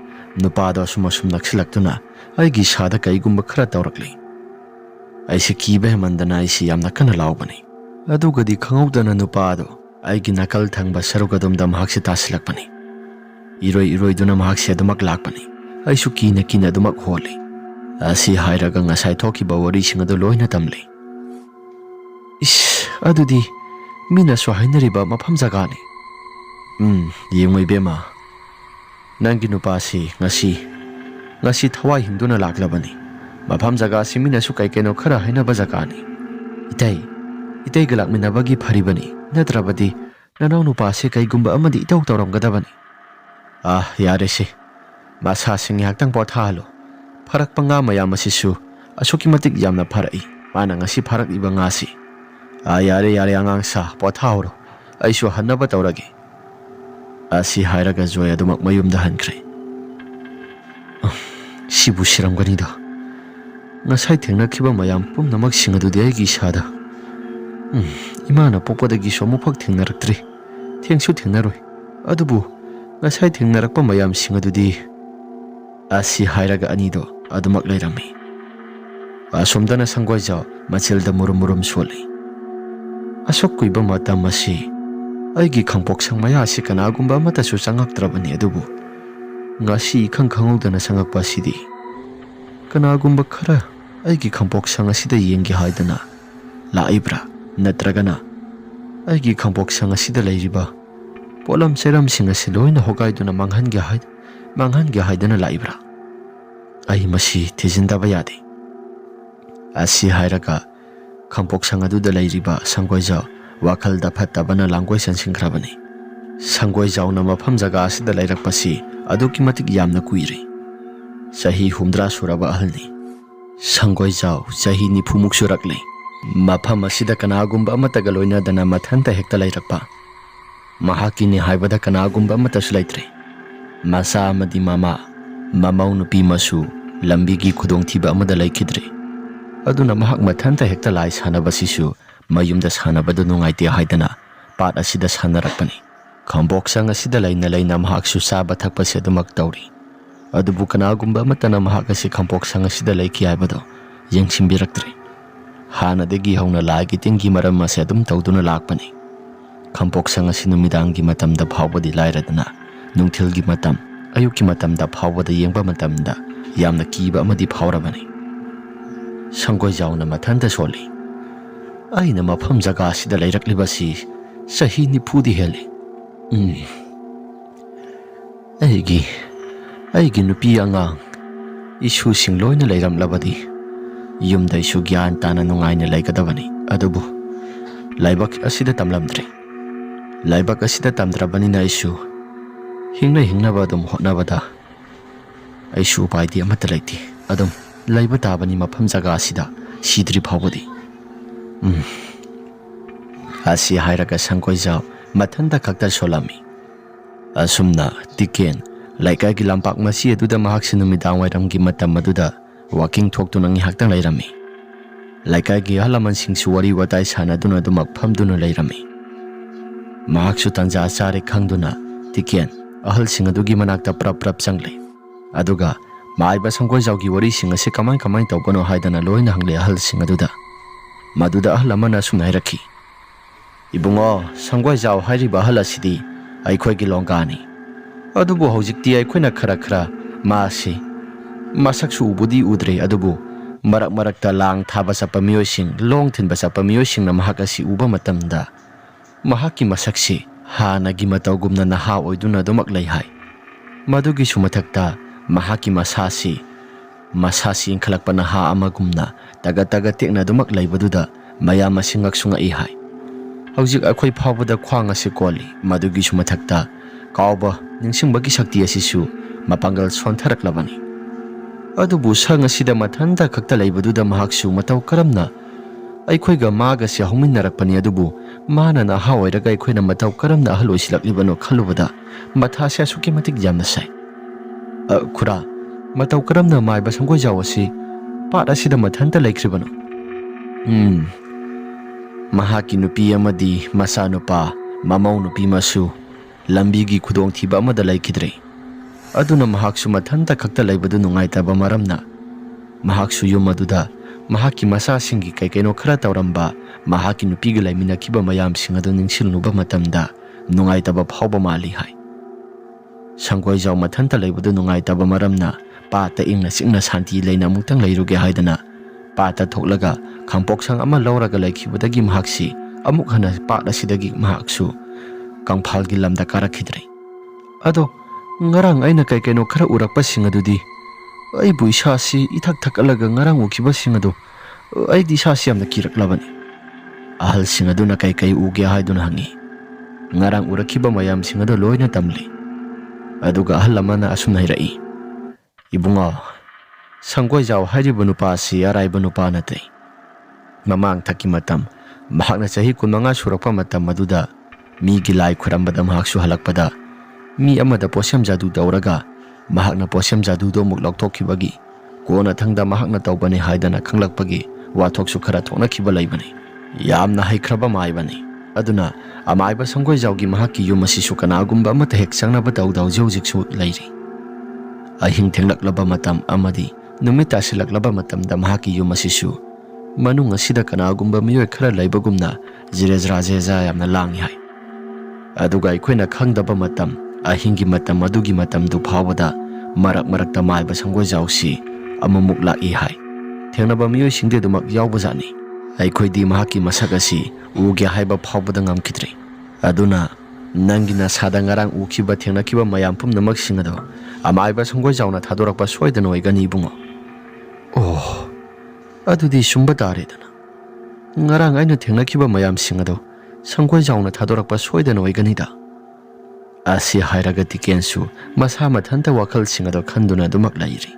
nupa do sum naksilaktuna aigi sada kaigumba khara tawrakli. Aisi kibe mandana aisi yamna kana laubani. Adugadi khangawdana nupa do aigi nakal thangba sarugadumda mahakse tasilakpani. Iroi duna mahakse adumak lakpani. Aisu kina adumak holi. Asi hairaga ngasai thokiba wari singado loina tamli. Ish, ꯑꯗꯨꯗꯤ ꯃꯤꯅꯁꯨ ꯍꯥꯏꯅꯔꯤꯕ ꯃꯐꯝ ꯖꯒꯥꯅꯤ. ꯌꯦꯡꯉꯨ ꯏꯕꯦꯝꯃ, ꯅꯪꯒꯤ ꯅꯨꯄꯥꯁꯤ ꯉꯁꯤ ꯊꯋꯥꯏ ꯍꯤꯡꯗꯨꯅ ꯂꯥꯛꯂꯕꯅꯤ. ꯃꯐꯝ ꯖꯒꯥꯁꯤ ꯃꯤꯅꯁꯨ ꯀꯩꯅꯣ ꯈꯔ ꯍꯥꯏꯅꯕ ꯖꯒꯥꯅꯤ. ꯏꯇꯩꯒ ꯂꯥꯛꯃꯤꯟꯅꯕꯒꯤ ꯐꯔꯤꯕꯅꯤ. ꯅꯠꯇ꯭ꯔꯕꯗꯤ ꯅꯅꯥꯎ ꯅꯨꯄꯥꯁꯤ ꯀꯩꯒꯨꯝꯕ ꯑꯃꯗꯤ ꯏꯇꯧ ꯇꯧꯔꯝꯒꯗꯕꯅꯤ. ꯌꯥꯔꯦꯁꯦ, ꯃꯁꯥꯁꯤ ꯉꯥꯏꯍꯥꯛꯇꯪ ꯄꯣꯊꯥꯍꯜꯂꯣ. ꯐꯔꯛꯄ ꯉꯥ ꯃꯌꯥꯝ ꯑꯁꯤꯁꯨ ꯑꯁꯨꯛꯀꯤ ꯃꯇꯤꯛ ꯌꯥꯝꯅ ꯐꯔꯛꯏ. ꯃꯥꯅ ꯉꯁꯤ ꯐꯔꯛꯂꯤꯕ ꯉꯥꯁꯤ. ꯌꯥꯔꯦ ꯑꯉꯥꯡ ꯁꯥ, ꯄꯣꯊꯥꯍꯧꯔꯣ. ꯑꯩꯁꯨ ꯍꯟꯅꯕ ꯇꯧꯔꯒꯦ. ꯑꯁꯤ ꯍꯥꯏꯔꯒ ꯖꯣꯏ ꯑꯗꯨꯃꯛ ꯃꯌꯨꯝꯗ ꯍꯟꯈ꯭ꯔꯦ. ꯁꯤꯕꯨ ꯁꯤꯔꯝꯒꯅꯤꯗ. ꯉꯁꯥꯏ ꯊꯦꯡꯅꯈꯤꯕ ꯃꯌꯥꯝ ꯄꯨꯝꯅꯃꯛꯁꯤꯡ ꯑꯗꯨꯗꯤ ꯑꯩꯒꯤ ꯏꯁꯥꯗ. ꯏꯃꯥꯅ ꯄꯣꯛꯄꯗꯒꯤꯁꯨ ꯑꯃꯨꯛꯐꯥꯎ ꯊꯦꯡꯅꯔꯛꯇ꯭ꯔꯤ. ꯊꯦꯡꯁꯨ ꯊꯦꯡꯅꯔꯣꯏ. ꯑꯗꯨꯕꯨ ꯉꯁꯥꯏ ꯊꯦꯡꯅꯔꯛꯄ ꯃꯌꯥꯝꯁꯤꯡ ꯑꯗꯨꯗꯤ. ꯑꯁꯤ ꯍꯥꯏꯔꯒ ꯑꯅꯤꯗꯣ ꯑꯗꯨꯃꯛ ꯂꯩꯔꯝꯃꯤ. ꯑꯁꯣꯝꯗꯅ ꯁꯪꯒꯣꯏꯖꯥꯎ ꯃꯆꯤꯜꯗ ꯃꯨꯔꯨꯝ ꯁꯣꯜꯂꯤ. ꯑꯁꯨꯛ ꯀꯨꯏꯕ ꯃꯇꯝ ꯑꯁꯤ ꯑꯩꯒꯤ ꯈꯪꯄꯣꯛꯁꯪ ꯃꯌꯥꯁꯤ ꯀꯅꯥꯒꯨꯝꯕ ꯑꯃꯠꯇꯁꯨ ꯆꯪꯉꯛꯇ꯭ꯔꯕꯅꯤ. ꯑꯗꯨꯕꯨ ꯉꯁꯤ ꯏꯈꯪ ꯈꯪꯍꯧꯗꯅ ꯆꯪꯉꯛꯄ ꯑꯁꯤꯗꯤ ꯀꯅꯥꯒꯨꯝꯕ ꯈꯔ ꯑꯩꯒꯤ ꯈꯪꯄꯣꯛꯁꯪ ꯑꯁꯤꯗ ꯌꯦꯡꯒꯦ ꯍꯥꯏꯗꯅ ꯂꯥꯛꯏꯕ꯭ꯔꯥ? ꯅꯠꯇ꯭ꯔꯒꯅ ꯑꯩꯒꯤ ꯈꯪꯄꯣꯛꯁꯪ ꯑꯁꯤꯗ ꯂꯩꯔꯤꯕ ꯄꯣꯠꯂꯝ ꯆꯩꯔꯝꯁꯤꯡ ꯑꯁꯤ ꯂꯣꯏꯅ ꯍꯣꯒꯥꯏꯗꯨꯅ ꯃꯥꯡꯍꯟꯒꯦ ꯍꯥꯏꯗꯅ ꯂꯥꯛꯏꯕ꯭ꯔꯥ? ꯑꯩ ꯃꯁꯤ ꯊꯤꯖꯤꯟꯗꯕ ꯌꯥꯗꯦ. ꯑꯁꯤ ꯍꯥꯏꯔꯒ ꯈꯪꯄꯣꯛꯁꯪ ꯑꯗꯨꯗ ꯂꯩꯔꯤꯕ ꯁꯪꯒꯣꯏꯖꯥꯎ ꯋꯥꯈꯜꯗ ꯐꯠꯇꯕꯅ ꯂꯥꯡꯒꯣꯏ ꯆꯟꯁꯤꯟꯈ꯭ꯔꯕꯅꯤ. ꯁꯪꯒꯣꯏꯖꯥꯎꯅ ꯃꯐꯝ ꯖꯒꯥ ꯑꯁꯤꯗ ꯂꯩꯔꯛꯄꯁꯤ ꯑꯗꯨꯛꯀꯤ ꯃꯇꯤꯛ ꯌꯥꯝꯅ ꯀꯨꯏꯔꯦ. ꯆꯍꯤ 60 ꯁꯨꯔꯕ ꯑꯍꯜꯅꯤ. ꯁꯪꯒꯣꯏꯖꯥꯎ ꯆꯍꯤ 90 ꯁꯨꯔꯛꯂꯦ. ꯃꯐꯝ ꯑꯁꯤꯗ ꯀꯅꯥꯒꯨꯝꯕ ꯑꯃꯠꯇꯒ ꯂꯣꯏꯅꯗꯅ ꯃꯊꯟꯇ ꯍꯦꯛꯇ ꯂꯩꯔꯛꯄ. ꯃꯍꯥꯛꯀꯤꯅꯤ ꯍꯥꯏꯕꯗ ꯀꯅꯥꯒꯨꯝꯕ ꯑꯃꯠꯇꯁꯨ ꯂꯩꯇ꯭ꯔꯦ. ꯃꯆꯥ ꯑꯃꯗꯤ ꯃꯃꯧ ꯅꯨꯄꯤ ꯃꯁꯨ ꯂꯝꯕꯤꯒꯤ ꯈꯨꯗꯣꯡꯊꯤꯕ ꯑꯃꯗ ꯂꯩꯈꯤꯗ꯭ꯔꯦ. ꯑꯗꯨꯅ ꯃꯍꯥꯛ ꯃꯊꯟꯇ ꯍꯦꯛꯇ ꯂꯥꯏ ꯁꯥꯟꯅꯕꯁꯤꯁꯨ ꯃꯌꯨꯝꯗ ꯁꯥꯟꯅꯕꯗꯨ ꯅꯨꯡꯉꯥꯏꯇꯦ ꯍꯥꯏꯗꯅ ꯄꯥꯠ ꯑꯁꯤꯗ ꯁꯥꯟꯅꯔꯛꯄꯅꯤ. ꯈꯪꯄꯣꯛꯁꯪ ꯑꯁꯤꯗ ꯂꯩꯅ ꯃꯍꯥꯛꯁꯨ ꯆꯥꯕ ꯊꯛꯄꯁꯤ ꯑꯗꯨꯃꯛ ꯇꯧꯔꯤ. ꯑꯗꯨꯕꯨ ꯀꯅꯥꯒꯨꯝꯕ ꯑꯃꯠꯇꯅ ꯃꯍꯥꯛ ꯑꯁꯤ ꯈꯪꯄꯣꯛꯁꯪ ꯑꯁꯤꯗ ꯂꯩꯈꯤ ꯍꯥꯏꯕꯗꯣ ꯌꯦꯡꯁꯤꯟꯕꯤꯔꯛꯇ꯭ꯔꯦ. ꯍꯥꯟꯅꯗꯒꯤ ꯍꯧꯅ ꯂꯥꯏꯒꯤ ꯇꯤꯟꯒꯤ ꯃꯔꯝ ꯑꯁꯤ ꯑꯗꯨꯝ ꯇꯧꯗꯨꯅ ꯂꯥꯛꯄꯅꯤ. ꯈꯪꯄꯣꯛꯁꯪ ꯑꯁꯤ ꯅꯨꯃꯤꯗꯥꯡꯒꯤ ꯃꯇꯝꯗ ꯐꯥꯎꯕꯗꯤ ꯂꯥꯏꯔꯗꯅ ꯅꯨꯡꯊꯤꯜꯒꯤ ꯃꯇꯝ, ꯑꯌꯨꯛꯀꯤ ꯃꯇꯝꯗ ꯐꯥꯎꯕꯗ ꯌꯦꯡꯕ ꯃꯇꯝꯗ ꯌꯥꯝꯅ ꯀꯤꯕ ꯑꯃꯗꯤ ꯐꯥꯎꯔꯕꯅꯤ. ꯁꯪꯒꯣꯏꯖꯥꯎꯅ ꯃꯊꯟꯇ ꯁꯣꯜꯂꯤ. ꯑꯩꯅ ꯃꯐꯝ ꯖꯒꯥ ꯑꯁꯤꯗ ꯂꯩꯔꯛꯂꯤꯕꯁꯤ ꯆꯍꯤ 90ꯗꯤ ꯍꯦꯜꯂꯤ. ꯑꯩꯒꯤ ꯅꯨꯄꯤ ꯑꯉꯥꯡ ꯏꯁꯨꯁꯤꯡ ꯂꯣꯏꯅ ꯂꯩꯔꯝꯂꯕꯗꯤ ꯌꯨꯝꯗꯩꯁꯨ ꯒ꯭ꯌꯥꯟ ꯇꯥꯅ ꯅꯨꯡꯉꯥꯏꯅ ꯂꯩꯒꯗꯕꯅꯤ. ꯑꯗꯨꯕꯨ ꯂꯥꯏꯕꯛ ꯑꯁꯤꯗ ꯇꯝꯂꯝꯗ꯭ꯔꯦ. ꯂꯥꯏꯕꯛ ꯑꯁꯤꯗ ꯇꯝꯗ꯭ꯔꯕꯅꯤꯅ ꯑꯩꯁꯨ ꯍꯤꯡꯅꯕ ꯑꯗꯨꯝ ꯍꯣꯠꯅꯕꯗ ꯑꯩꯁꯨ ꯎꯄꯥꯏꯗꯤ ꯑꯃꯠꯇ ꯂꯩꯇꯦ. ꯑꯗꯨꯝ ꯂꯩꯕ ꯇꯥꯕꯅꯤ ꯃꯐꯝ ꯖꯒꯥ ꯑꯁꯤꯗ ꯁꯤꯗ꯭ꯔꯤ ꯐꯥꯎꯕꯗꯤ. ꯑꯁꯤ ꯍꯥꯏꯔꯒ ꯁꯪꯒꯣꯏꯖꯥꯎ ꯃꯊꯟꯇ ꯈꯛꯇ ꯁꯣꯜꯂꯝꯃꯤ. ꯑꯁꯨꯝꯅ ꯇꯤꯀꯦꯟ ꯂꯩꯀꯥꯏꯒꯤ ꯂꯝꯄꯥꯛ ꯃꯆꯤ ꯑꯗꯨꯗ ꯃꯍꯥꯛꯁꯤ ꯅꯨꯃꯤꯗꯥꯡ ꯋꯥꯏꯔꯝꯒꯤ ꯃꯇꯝ ꯑꯗꯨꯗ ꯋꯥꯀꯤꯡ ꯊꯣꯛꯇꯨꯅ ꯉꯥꯏꯍꯥꯛꯇꯪ ꯂꯩꯔꯝꯃꯤ. ꯂꯩꯀꯥꯏꯒꯤ ꯑꯍꯜ ꯂꯃꯟꯁꯤꯡꯁꯨ ꯋꯥꯔꯤ ꯋꯥꯇꯥꯏ ꯁꯥꯟꯅꯗꯨꯅ ꯑꯗꯨꯃꯛ ꯐꯝꯗꯨꯅ ꯂꯩꯔꯝꯃꯤ. ꯃꯍꯥꯛꯁꯨ ꯇꯟꯖꯥ ꯆꯥꯔꯦ ꯈꯪꯗꯨꯅ ꯇꯤꯀꯦꯟ ꯑꯍꯜꯁꯤꯡ ꯑꯗꯨꯒꯤ ꯃꯅꯥꯛꯇ ꯄ꯭ꯔꯞ ꯆꯪꯂꯦ. ꯑꯗꯨꯒ ꯃꯥꯏꯕ ꯁꯪꯒꯣꯏꯖꯥꯎꯒꯤ ꯋꯥꯔꯤꯁꯤꯡ ꯑꯁꯤ ꯀꯃꯥꯏ ꯇꯧꯕꯅꯣ ꯍꯥꯏꯗꯅ ꯂꯣꯏꯅ ꯍꯪꯂꯦ ꯑꯍꯜꯁꯤꯡ ꯑꯗꯨꯗ. ꯃꯗꯨꯗ ꯑꯍꯜ ꯑꯃꯅ ꯑꯁꯨꯝꯅ ꯍꯥꯏꯔꯛꯈꯤ. ꯏꯕꯨꯡꯉꯣ, ꯁꯪꯒꯣꯏꯖꯥꯎ ꯍꯥꯏꯔꯤꯕ ꯑꯍꯜ ꯑꯁꯤꯗꯤ ꯑꯩꯈꯣꯏꯒꯤ ꯂꯣꯡꯒꯥꯅꯤ. ꯑꯗꯨꯕꯨ ꯍꯧꯖꯤꯛꯇꯤ ꯑꯩꯈꯣꯏꯅ ꯈꯔ ꯃꯥꯁꯤ ꯃꯁꯛꯁꯨ ꯎꯕꯨꯗꯤ ꯎꯗ꯭ꯔꯦ. ꯑꯗꯨꯕꯨ ꯃꯔꯛꯇ ꯂꯥꯡ ꯊꯥꯕ ꯆꯠꯄ ꯃꯤꯑꯣꯏꯁꯤꯡ, ꯂꯣꯡ ꯊꯤꯟꯕ ꯆꯠꯄ ꯃꯤꯑꯣꯏꯁꯤꯡꯅ ꯃꯍꯥꯛ ꯑꯁꯤ ꯎꯕ ꯃꯇꯝꯗ ꯃꯍꯥꯛꯀꯤ ꯃꯁꯛꯁꯤ ꯍꯥꯟꯅꯒꯤ ꯃꯇꯧꯒꯨꯝꯅ ꯅꯍꯥ ꯑꯣꯏꯗꯨꯅ ꯑꯗꯨꯃꯛ ꯂꯩ ꯍꯥꯏ. ꯃꯗꯨꯒꯤꯁꯨ ꯃꯊꯛꯇ ꯃꯍꯥꯛꯀꯤ ꯃꯁꯥꯁꯤ ꯏꯟꯈꯠꯂꯛꯄ ꯅꯍꯥ ꯑꯃꯒꯨꯝꯅ ꯇꯒꯠ ꯇꯦꯛꯅ ꯑꯗꯨꯃꯛ ꯂꯩꯕꯗꯨꯗ ꯃꯌꯥꯝ ꯑꯁꯤ ꯉꯛꯁꯨ ꯉꯛꯏ ꯍꯥꯏ. ꯍꯧꯖꯤꯛ ꯑꯩꯈꯣꯏ ꯐꯥꯎꯕꯗ ꯈ꯭ꯋꯥꯡ ꯑꯁꯤ ꯀꯣꯜꯂꯤ. ꯃꯗꯨꯒꯤꯁꯨ ꯃꯊꯛꯇ ꯀꯥꯎꯕ ꯅꯤꯡꯁꯤꯡꯕꯒꯤ ꯁꯛꯇꯤ ꯑꯁꯤꯁꯨ ꯃꯄꯥꯡꯒꯜ ꯁꯣꯟꯊꯔꯛꯂꯕꯅꯤ. ꯑꯗꯨꯕꯨ ꯁꯪ ꯑꯁꯤꯗ ꯃꯊꯟꯇ ꯈꯛꯇ ꯂꯩꯕꯗꯨꯗ ꯃꯍꯥꯛꯁꯨ ꯃꯇꯧ ꯀꯔꯝꯅ ꯑꯩꯈꯣꯏꯒ ꯃꯥꯒꯁꯤ ꯍꯧꯃꯤꯟꯅꯔꯛꯄꯅꯤ. ꯑꯗꯨꯕꯨ ꯃꯥꯅ ꯅꯍꯥ ꯑꯣꯏꯔꯒ ꯑꯩꯈꯣꯏꯅ ꯃꯇꯧ ꯀꯔꯝꯅ ꯑꯍꯜ ꯑꯣꯏꯁꯤꯜꯂꯛꯂꯤꯕꯅꯣ ꯈꯜꯂꯨꯕꯗ ꯃꯊꯥꯁꯦ ꯑꯁꯨꯛꯀꯤ ꯃꯇꯤꯛ ꯌꯥꯝꯅ ꯁꯥꯏ. ꯈꯨꯔꯥ, ꯃꯇꯧ ꯀꯔꯝꯅ ꯃꯥꯏꯕ ꯁꯪꯒꯣꯏꯖꯥꯎ ꯑꯁꯤ ꯄꯥꯠ ꯑꯁꯤꯗ ꯃꯊꯟꯇ ꯂꯩꯈ꯭ꯔꯤꯕꯅꯣ? ꯃꯍꯥꯛꯀꯤ ꯅꯨꯄꯤ ꯑꯃꯗꯤ ꯃꯆꯥꯅꯨꯄꯥ, ꯃꯃꯧ ꯅꯨꯄꯤ ꯃꯁꯨ ꯂꯝꯕꯤꯒꯤ ꯈꯨꯗꯣꯡꯊꯤꯕ ꯑꯃꯗ ꯂꯩꯈꯤꯗ꯭ꯔꯦ. ꯑꯗꯨꯅ ꯃꯍꯥꯛꯁꯨ ꯃꯊꯟꯇ ꯈꯛꯇ ꯂꯩꯕꯗꯨ ꯅꯨꯡꯉꯥꯏꯇꯕ ꯃꯔꯝꯅ ꯃꯍꯥꯛꯁꯨ ꯌꯨꯝ ꯑꯗꯨꯗ ꯃꯍꯥꯛꯀꯤ ꯃꯆꯥꯁꯤꯡꯒꯤ ꯀꯩꯅꯣ ꯈꯔ ꯇꯧꯔꯝꯕ, ꯃꯍꯥꯛꯀꯤ ꯅꯨꯄꯤꯒ ꯂꯩꯃꯤꯟꯅꯈꯤꯕ ꯃꯌꯥꯝꯁꯤꯡ ꯑꯗꯨ ꯅꯤꯡꯁꯤꯡꯂꯨꯕ ꯃꯇꯝꯗ ꯅꯨꯡꯉꯥꯏꯇꯕ ꯐꯥꯎꯕ ꯃꯥꯜꯂꯤ ꯍꯥꯏ. ꯁꯪꯒꯣꯏꯖꯥꯎ ꯃꯊꯟꯇ ꯂꯩꯕꯗꯨ ꯅꯨꯡꯉꯥꯏꯇꯕ ꯃꯔꯝꯅ ꯄꯥꯠꯇ ꯏꯪꯅ ꯆꯤꯛꯅ ꯁꯥꯟꯇꯤ ꯂꯩꯅ ꯑꯃꯨꯛꯇꯪ ꯂꯩꯔꯨꯒꯦ ꯍꯥꯏꯗꯅ ꯄꯥꯠꯇ ꯊꯣꯛꯂꯒ ꯈꯪꯄꯣꯛꯁꯪ ꯑꯃ ꯂꯧꯔꯒ ꯂꯩꯈꯤꯕꯗꯒꯤ ꯃꯍꯥꯛꯁꯤ amuk hana pat asidagi mahaksu kangphalgi lamda karakidre ado ngarang aina kai kaino khara urakpa sing adudi ai bu isa si ithak thakalaga ngarang ukiba sing ado ai di sa siamna kiraklabani ahal sing aduna kai kai uge haiduna hangi ngarang urakhiba mayam sing ado loina tamli aduga ahal lamana asumna hirai ibunga sangkoi jaw hairiba nupa si araiba nupa nate mamang thaki matam mahakna chahi kunmanga surakpa matam maduda mi gi lai khurambada mahaksu halakpada mi amada posem jadu dauraga mahakna posem jadu do muk lokthokibagi kona thangda mahakna tawbani haidana khanglakpagi wathoksu khara thokna khiba laibani yamna haikraba maibani aduna amaiba sangkoi jawgi mahaki yumasi su kanagumba amata hek sangnaba tawdaw jawjiksu lairi ahing thenglakhlaba matam amadi numita silaklaba matamda mahaki yumasi su manung asida kanagumba miyoi khara laibagumna jirejrajeja yamna langi hai aduga aikoina khangdaba matam ahingi matam adugi matam du phawada marak marakta maiba sangkoi jawsi amamuk laki hai thengnaba miyoi singde dumak yawbajani aikoidi mahaki masak asi uge haiba phawbada ngamkidre aduna nangina sada ngarang ukhiba thengnakiba mayam pumnamak singado amaiba sangkoi jawna thadorakpa soidana oigani bungo oh adudi sumba taredana ngarang aina thengnakiba mayam singado sangkoi jawna thadorakpa soidana oiganida asi hairaga tikensu masa mathanta wakhal singado khanduna dumak lairi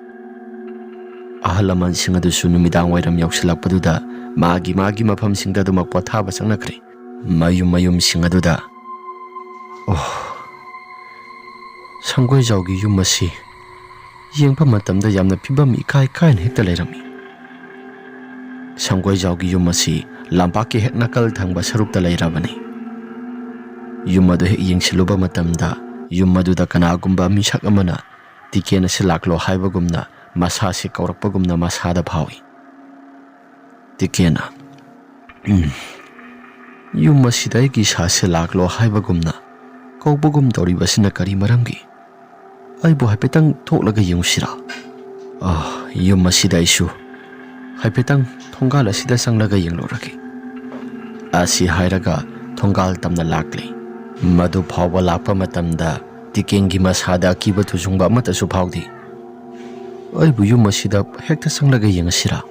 ahalaman singado su numidang wairam yausilakpaduda magi mafam singda dumak pothaba changnakre mayum singaduda oh sangkoi jawgi yum asi yengpa matamda yamna phibam ikai kain hekta leirami sangkoi jawgi yum asi lampaki hek nakal thangba sarukta leirabani yum adu hek yengsiluba matamda yum aduda kanagumba misak amana tikena silaklo haibagumna masa si kaurakpagumna masada phawi tikena yum asida gi sase laklo haibagumna kaubagum doribasina kari maramgi aibu haipetang thoklaga yengusira yum asida isu haipetang thongal asida sanglaga yengloragi asi hairaga thongal tamna lakle madu phawba lakpa matamda tikengi masada kiba thusungba mata su phawdi aibu yum asida hekta sanglaga yengasira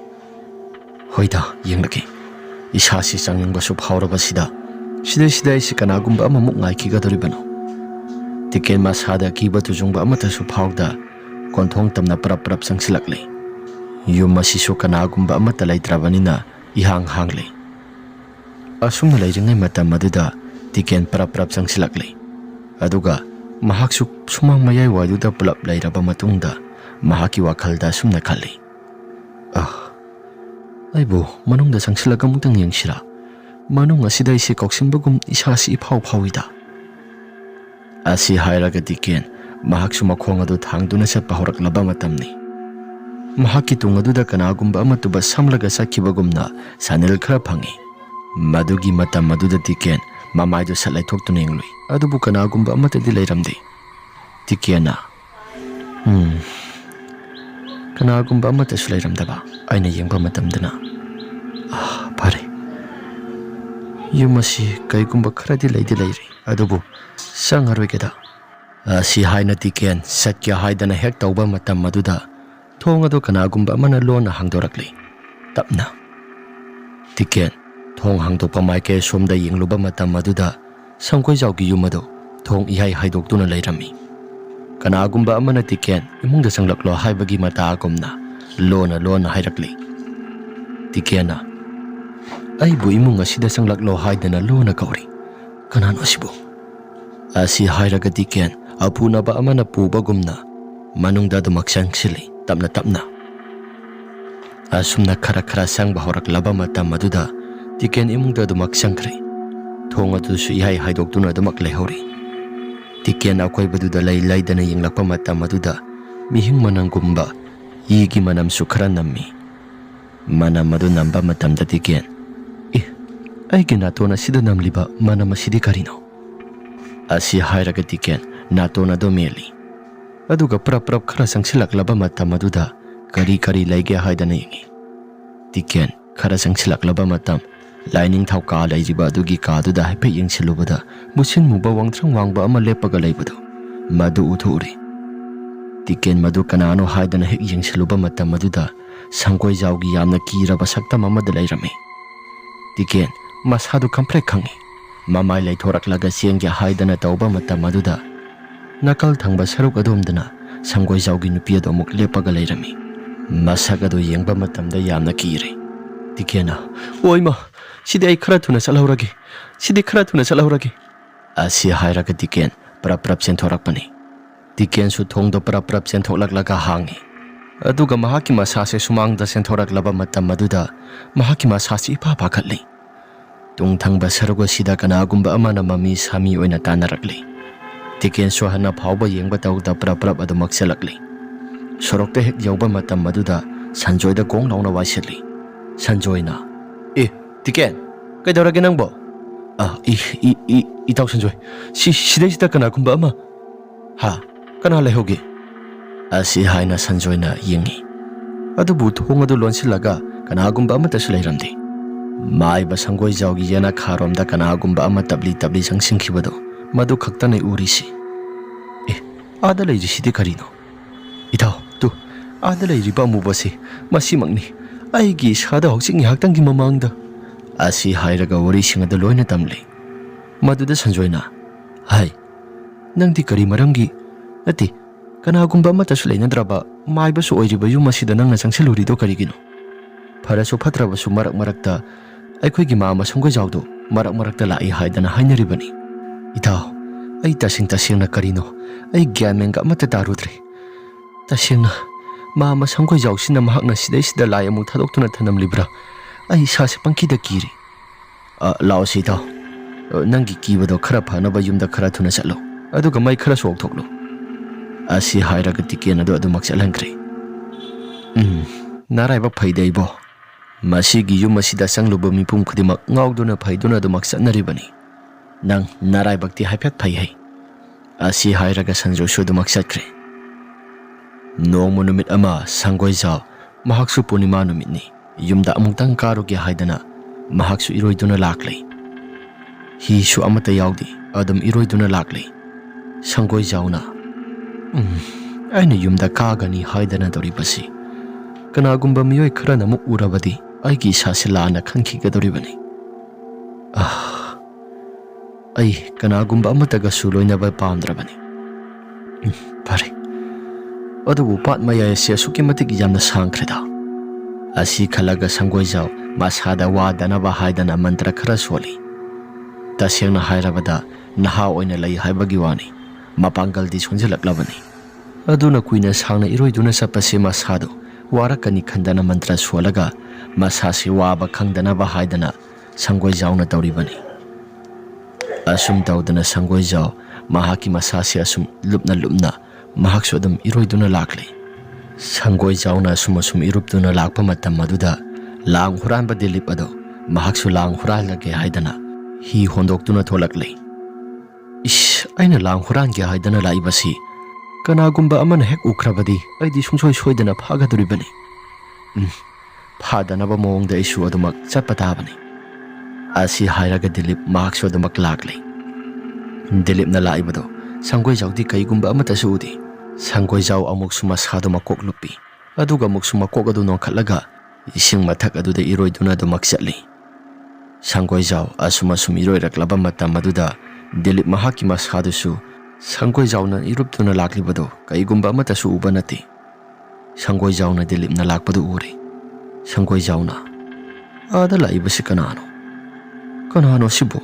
hoida yenglagi isasi sangingba su phawraba sida isi kanagumba amamuk ngaikiga doribano tiken masada kiba thusungba amata su phawda konthong tamna prap sangsilakle yum asisu kanagumba amata laitrabanina ihang hangle asumna lairingai matam maduda tiken prap sangsilakle aduga mahaksu sumang mayai waduda pulap lairaba matungda mahaki wakhalda sumna khali aibu manungda sangsilaga mutang yengsira manung asida isi koksinbagum isasi phawida asi hairaga tiken mahaksu makhong adu thangduna setpa horaklaba matamni mahaki tung aduda kanagumba amatuba samlaga sakhibagumna sanel khara phangi madugi matam maduda tiken mamaidu salai thoktuna engloi adubu kanagumba amatadi leiramde tikena kanagumba amata su leiramdaba aina yengba matamdana pare yumasi kaigumba kharadi leiri adubu sangaroigeda asi haina tiken sakya haidana hek tawba matam maduda thong adu kanagumba amana lona hangdorakli tapna tiken thong hangdokpa maike somda yengluba matam maduda sangkoi jawgi yumado thong ihai haidokduna leirami kanagumba amana tiken imungda sanglaklo haibagi mata agumna lona hairakli tikena aibu imung asida sanglaklo haidana lona kauri kanano asibu asi hairaga tiken apunaba amana pubagumna manungda dumak sangsili tapna asumna khara sangba horaklaba matam maduda tiken imungda dumak sangkre thong adu su ihai haidokduna dumak lehori tiken akoibaduda laidana yenglakpa matam maduda mihing manangumba igi manam su khara nammi manam madu namba matamda tiken aigi natona sida namliba manam asidi karino asi hairaga tiken natona do meli aduga prap khara sangsilaklaba matam maduda kari laige haidana yengi tiken khara sangsilaklaba matam Lining thau ka laijiba adugi kaduda haipe yengsilubada musin muba wangthrang wangba ama lepaga laibado madu uthuri tiken madu kanano haidana hek yengsiluba matam maduda sangkoi jaugi yamna kiraba saktam amada lairami tiken masadu komplek khangi mamai laithoraklaga siengya haidana tauba matam maduda nakal thangba saruk adomdana sangkoi jaugi nupi ado amuk lepaga lairami masak ado yengba matamda yamna kire tikena oima sidi ai khara thuna salhauragi sidi khara thuna salhauragi asi hairaga tiken prap senthorakpani tiken su thongdo prap senthoklaklaga hangi aduga mahaki masase sumangda senthoraklaba matam maduda mahaki masasi ipa pakhatli tungthangba saruga sida kanagumba amana mami sami oina tanarakli tiken su hana phawba yengba tawda prap adu maksalakli sorokte hek yawba matam maduda sanjoida gong launa waisatli sanjoina tiken kaidorage nangbo itaw sanjoy sida kanagumba ama ha kana lehoge asi haina sanjoina yengi adubu thongadu lonsilaga kanagumba ama tasu leiramdi mai ba sangoi jaugi yana kharomda kanagumba ama tabli sangsingkhibado madu khaktane urisi ada leiji sidi karino itaw tu ada leiji ba mubasi masimangni aigi sada hoksing yaktangi mamangda asi hairaga wari singada loina tamle maduda sanjoina hai nangdi kari maramgi nati kanagumba amatasu leinadraba maibasu oiriba yum asida nangna changsilurido karigino pharasu phatrabasu marakta aikhoigi mama sangoi jawdo marakta lai haidana hainaribani itaw ai tasingna karino ai gyamenga amata tarudre tasingna mama sangoi jawsina mahakna sida lai amu thadoktuna thanamlibra ai sase pangkida kiri lao sitaw nangi kibado khara phanaba yumda khara thuna chalo aduga mai khara sok thoklo asi hairaga tiken adu maksalankhre naraiba phaidaibo masigi yum asida sangluba mipum khudimak ngawduna phaiduna adu maksatnaribani nang naraibakti haipet phai hai asi hairaga sanjo sudu maksatkhre nomu numit ama sangoi jaw mahaksu punima numitni yumda amungtang karuge haidana mahaksu iroiduna laklei hi su amata yaudi adam iroiduna laklei sangoi jawna aina yumda kagani haidana doribasi kanagumba miyoi khara namu urabadi aigi sasilana khankigadoribani ai kanagumba amataga suloinaba pamdrabani pare adubu pat maya se sukimatik yamna sangkhreda asi khalaga sangoi jaw masada wadanaba haidana mantra khara soli tasengna hairabada naha oina lai haibagi wani mapangal di sonjalaklabani aduna kuina sangna iroiduna sapase masado warakani khandana mantra solaga masasi waba khangdana ba haidana sangoi jawna tawribani asum tawdana sangoi jaw mahaki masasi asum lupna mahaksu adam iroiduna lakle sangoi jawna asum iruptuna lakpa matam maduda lang huranba dilip ado mahaksu lang huralage haidana hi hondoktuna tholakle aina lang hurange haidana laibasi kanagumba amana hek ukrabadi aidi sungsoi soidana phagaduribani phadanaba mongda isu adumak chatpatabani asi hairaga dilip mahaksu adumak lakle dilip na laibado sangoi jawdi kaigumba amata sudi sangoi jaw amuk suma sadu makok lupi aduga muk suma kok adu nongkhatlaga ising mathak aduda iroiduna adumak chatli sangoi jaw asuma iroiraklaba matam maduda dilip mahaki masadusu sangoi jawna iruptuna laklibado kaigumba amata su uba nati sangoi jawna dilip na lakpadu uri sangoi jawna ada laibasi kanano sibo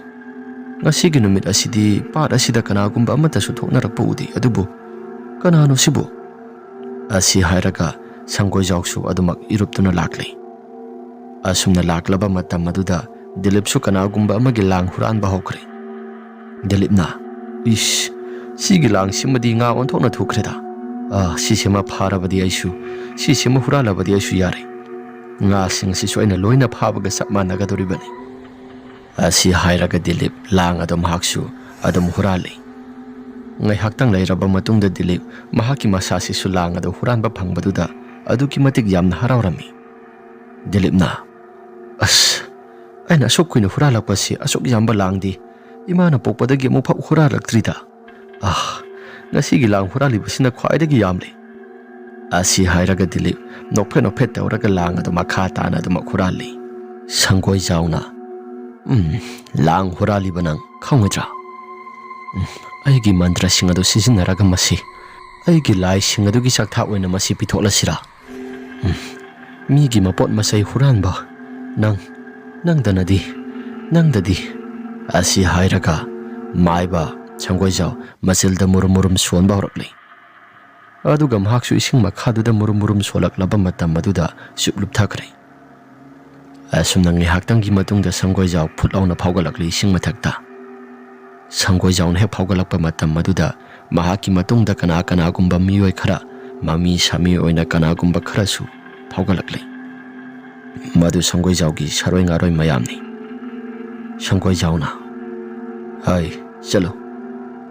ngasigi numit asidi pat asida kanagumba amata su thoknarakpa udi adubu kanano sibo asi hairaga sangoi jawsu adumak iruptuna lakle asumna laklaba matam maduda dilip su kanagumba amagi lang huran bahokre dilipna sigi lang simadi nga onthokna thukreda sisema pharabadi aisu sisema huralabadi aisu yare nga sing si soina loina phabaga sapmanaga doribani asi hairaga dilip lang adom haksu adom hurali ngai haktang lairaba matungda dilip mahaki masasi su lang ado huranba phangbaduda aduki matik yamna harawrami dilipna ꯑꯩꯅ ꯑꯁꯨꯛ ꯀꯨꯏꯅ ꯍꯨꯔꯥꯜꯂꯛꯄꯁꯤ ꯑꯁꯨꯛ ꯌꯥꯝꯕ ꯂꯥꯡꯗꯤ ꯏꯃꯥꯅ ꯄꯣꯛꯄꯗꯒꯤ ꯑꯃꯨꯛꯐꯥꯎ ꯍꯨꯔꯥꯜꯂꯛꯇ꯭ꯔꯤꯗ ꯉꯁꯤꯒꯤ ꯂꯥꯡ ꯍꯨꯔꯥꯜꯂꯤꯕꯁꯤꯅ ꯈ꯭ꯋꯥꯏꯗꯒꯤ ꯌꯥꯝꯂꯤ ꯑꯁꯤ ꯍꯥꯏꯔꯒ ꯗꯤꯂꯤꯞ ꯅꯣꯛꯐꯦꯠ ꯅꯣꯛꯐꯦꯠ ꯇꯧꯔꯒ ꯂꯥꯡ ꯑꯗꯨ ꯃꯈꯥ ꯇꯥꯅ ꯑꯗꯨꯃꯛ ꯍꯨꯔꯥꯜꯂꯤ ꯁꯪꯒꯣꯏꯖꯥꯎꯅ ꯂꯥꯡ ꯍꯨꯔꯥꯜꯂꯤꯕ ꯅꯪ ꯈꯪꯉꯣꯏꯗ꯭ꯔꯥ ꯑꯩꯒꯤ ꯃꯟꯇ꯭ꯔꯁꯤꯡ ꯑꯗꯨ ꯁꯤꯖꯤꯟꯅꯔꯒ ꯃꯁꯤ ꯑꯩꯒꯤ ꯂꯥꯏꯁꯤꯡ ꯑꯗꯨꯒꯤ ꯆꯥꯛꯊꯥꯛ ꯑꯣꯏꯅ ꯃꯁꯤ ꯄꯤꯊꯣꯛꯂꯁꯤꯔꯥ ꯃꯤꯒꯤ ꯃꯄꯣꯠ ꯃꯆꯩ ꯍꯨꯔꯥꯟꯕ ꯅꯪꯗꯗꯤ ꯑꯁꯤ ꯍꯥꯏꯔꯒ ꯃꯥꯏꯕ ꯁꯪꯒꯣꯏꯖꯥꯎ ꯃꯆꯤꯜꯗ ꯃꯨꯔꯨꯝ ꯃꯨꯔꯨꯝ ꯁꯣꯟꯕ ꯍꯧꯔꯛꯂꯤ ꯑꯗꯨꯒ ꯃꯍꯥꯛꯁꯨ ꯏꯁꯤꯡ ꯃꯈꯥꯗꯨꯗ ꯃꯨꯔꯨꯝ ꯃꯨꯔꯨꯝ ꯁꯣꯜꯂꯛꯂꯕ ꯃꯇꯝ ꯑꯗꯨꯗ ꯆꯨꯞ ꯂꯨꯞꯊꯈ꯭ꯔꯦ ꯑꯁꯨꯝꯅ ꯉꯥꯏꯍꯥꯛꯇꯪꯒꯤ ꯃꯇꯨꯡꯗ ꯁꯪꯒꯣꯏꯖꯥꯎ ꯐꯨꯠ ꯂꯥꯎꯅ ꯐꯥꯎꯒꯠꯂꯛꯂꯤ ꯏꯁꯤꯡ ꯃꯊꯛꯇ ꯁꯪꯒꯣꯏꯖꯥꯎꯅ ꯍꯦꯛ ꯐꯥꯎꯒꯠꯂꯛꯄ ꯃꯇꯝ ꯑꯗꯨꯗ ꯃꯍꯥꯛꯀꯤ ꯃꯇꯨꯡꯗ ꯀꯅꯥꯒꯨꯝꯕ ꯃꯤꯑꯣꯏ ꯈꯔ ꯃꯃꯤ ꯁꯥꯃꯤ ꯑꯣꯏꯅ ꯀꯅꯥꯒꯨꯝꯕ ꯈꯔꯁꯨ ꯐꯥꯎꯒꯠꯂꯛꯂꯤ ꯃꯗꯨ ꯁꯪꯒꯣꯏꯖꯥꯎꯒꯤ ꯁꯔꯣꯏ ꯉꯥꯔꯣꯏ ꯃꯌꯥꯝꯅꯤ ꯁꯪꯒꯣꯏꯖꯥꯎꯅ ꯍꯩ ꯆꯠꯂꯨ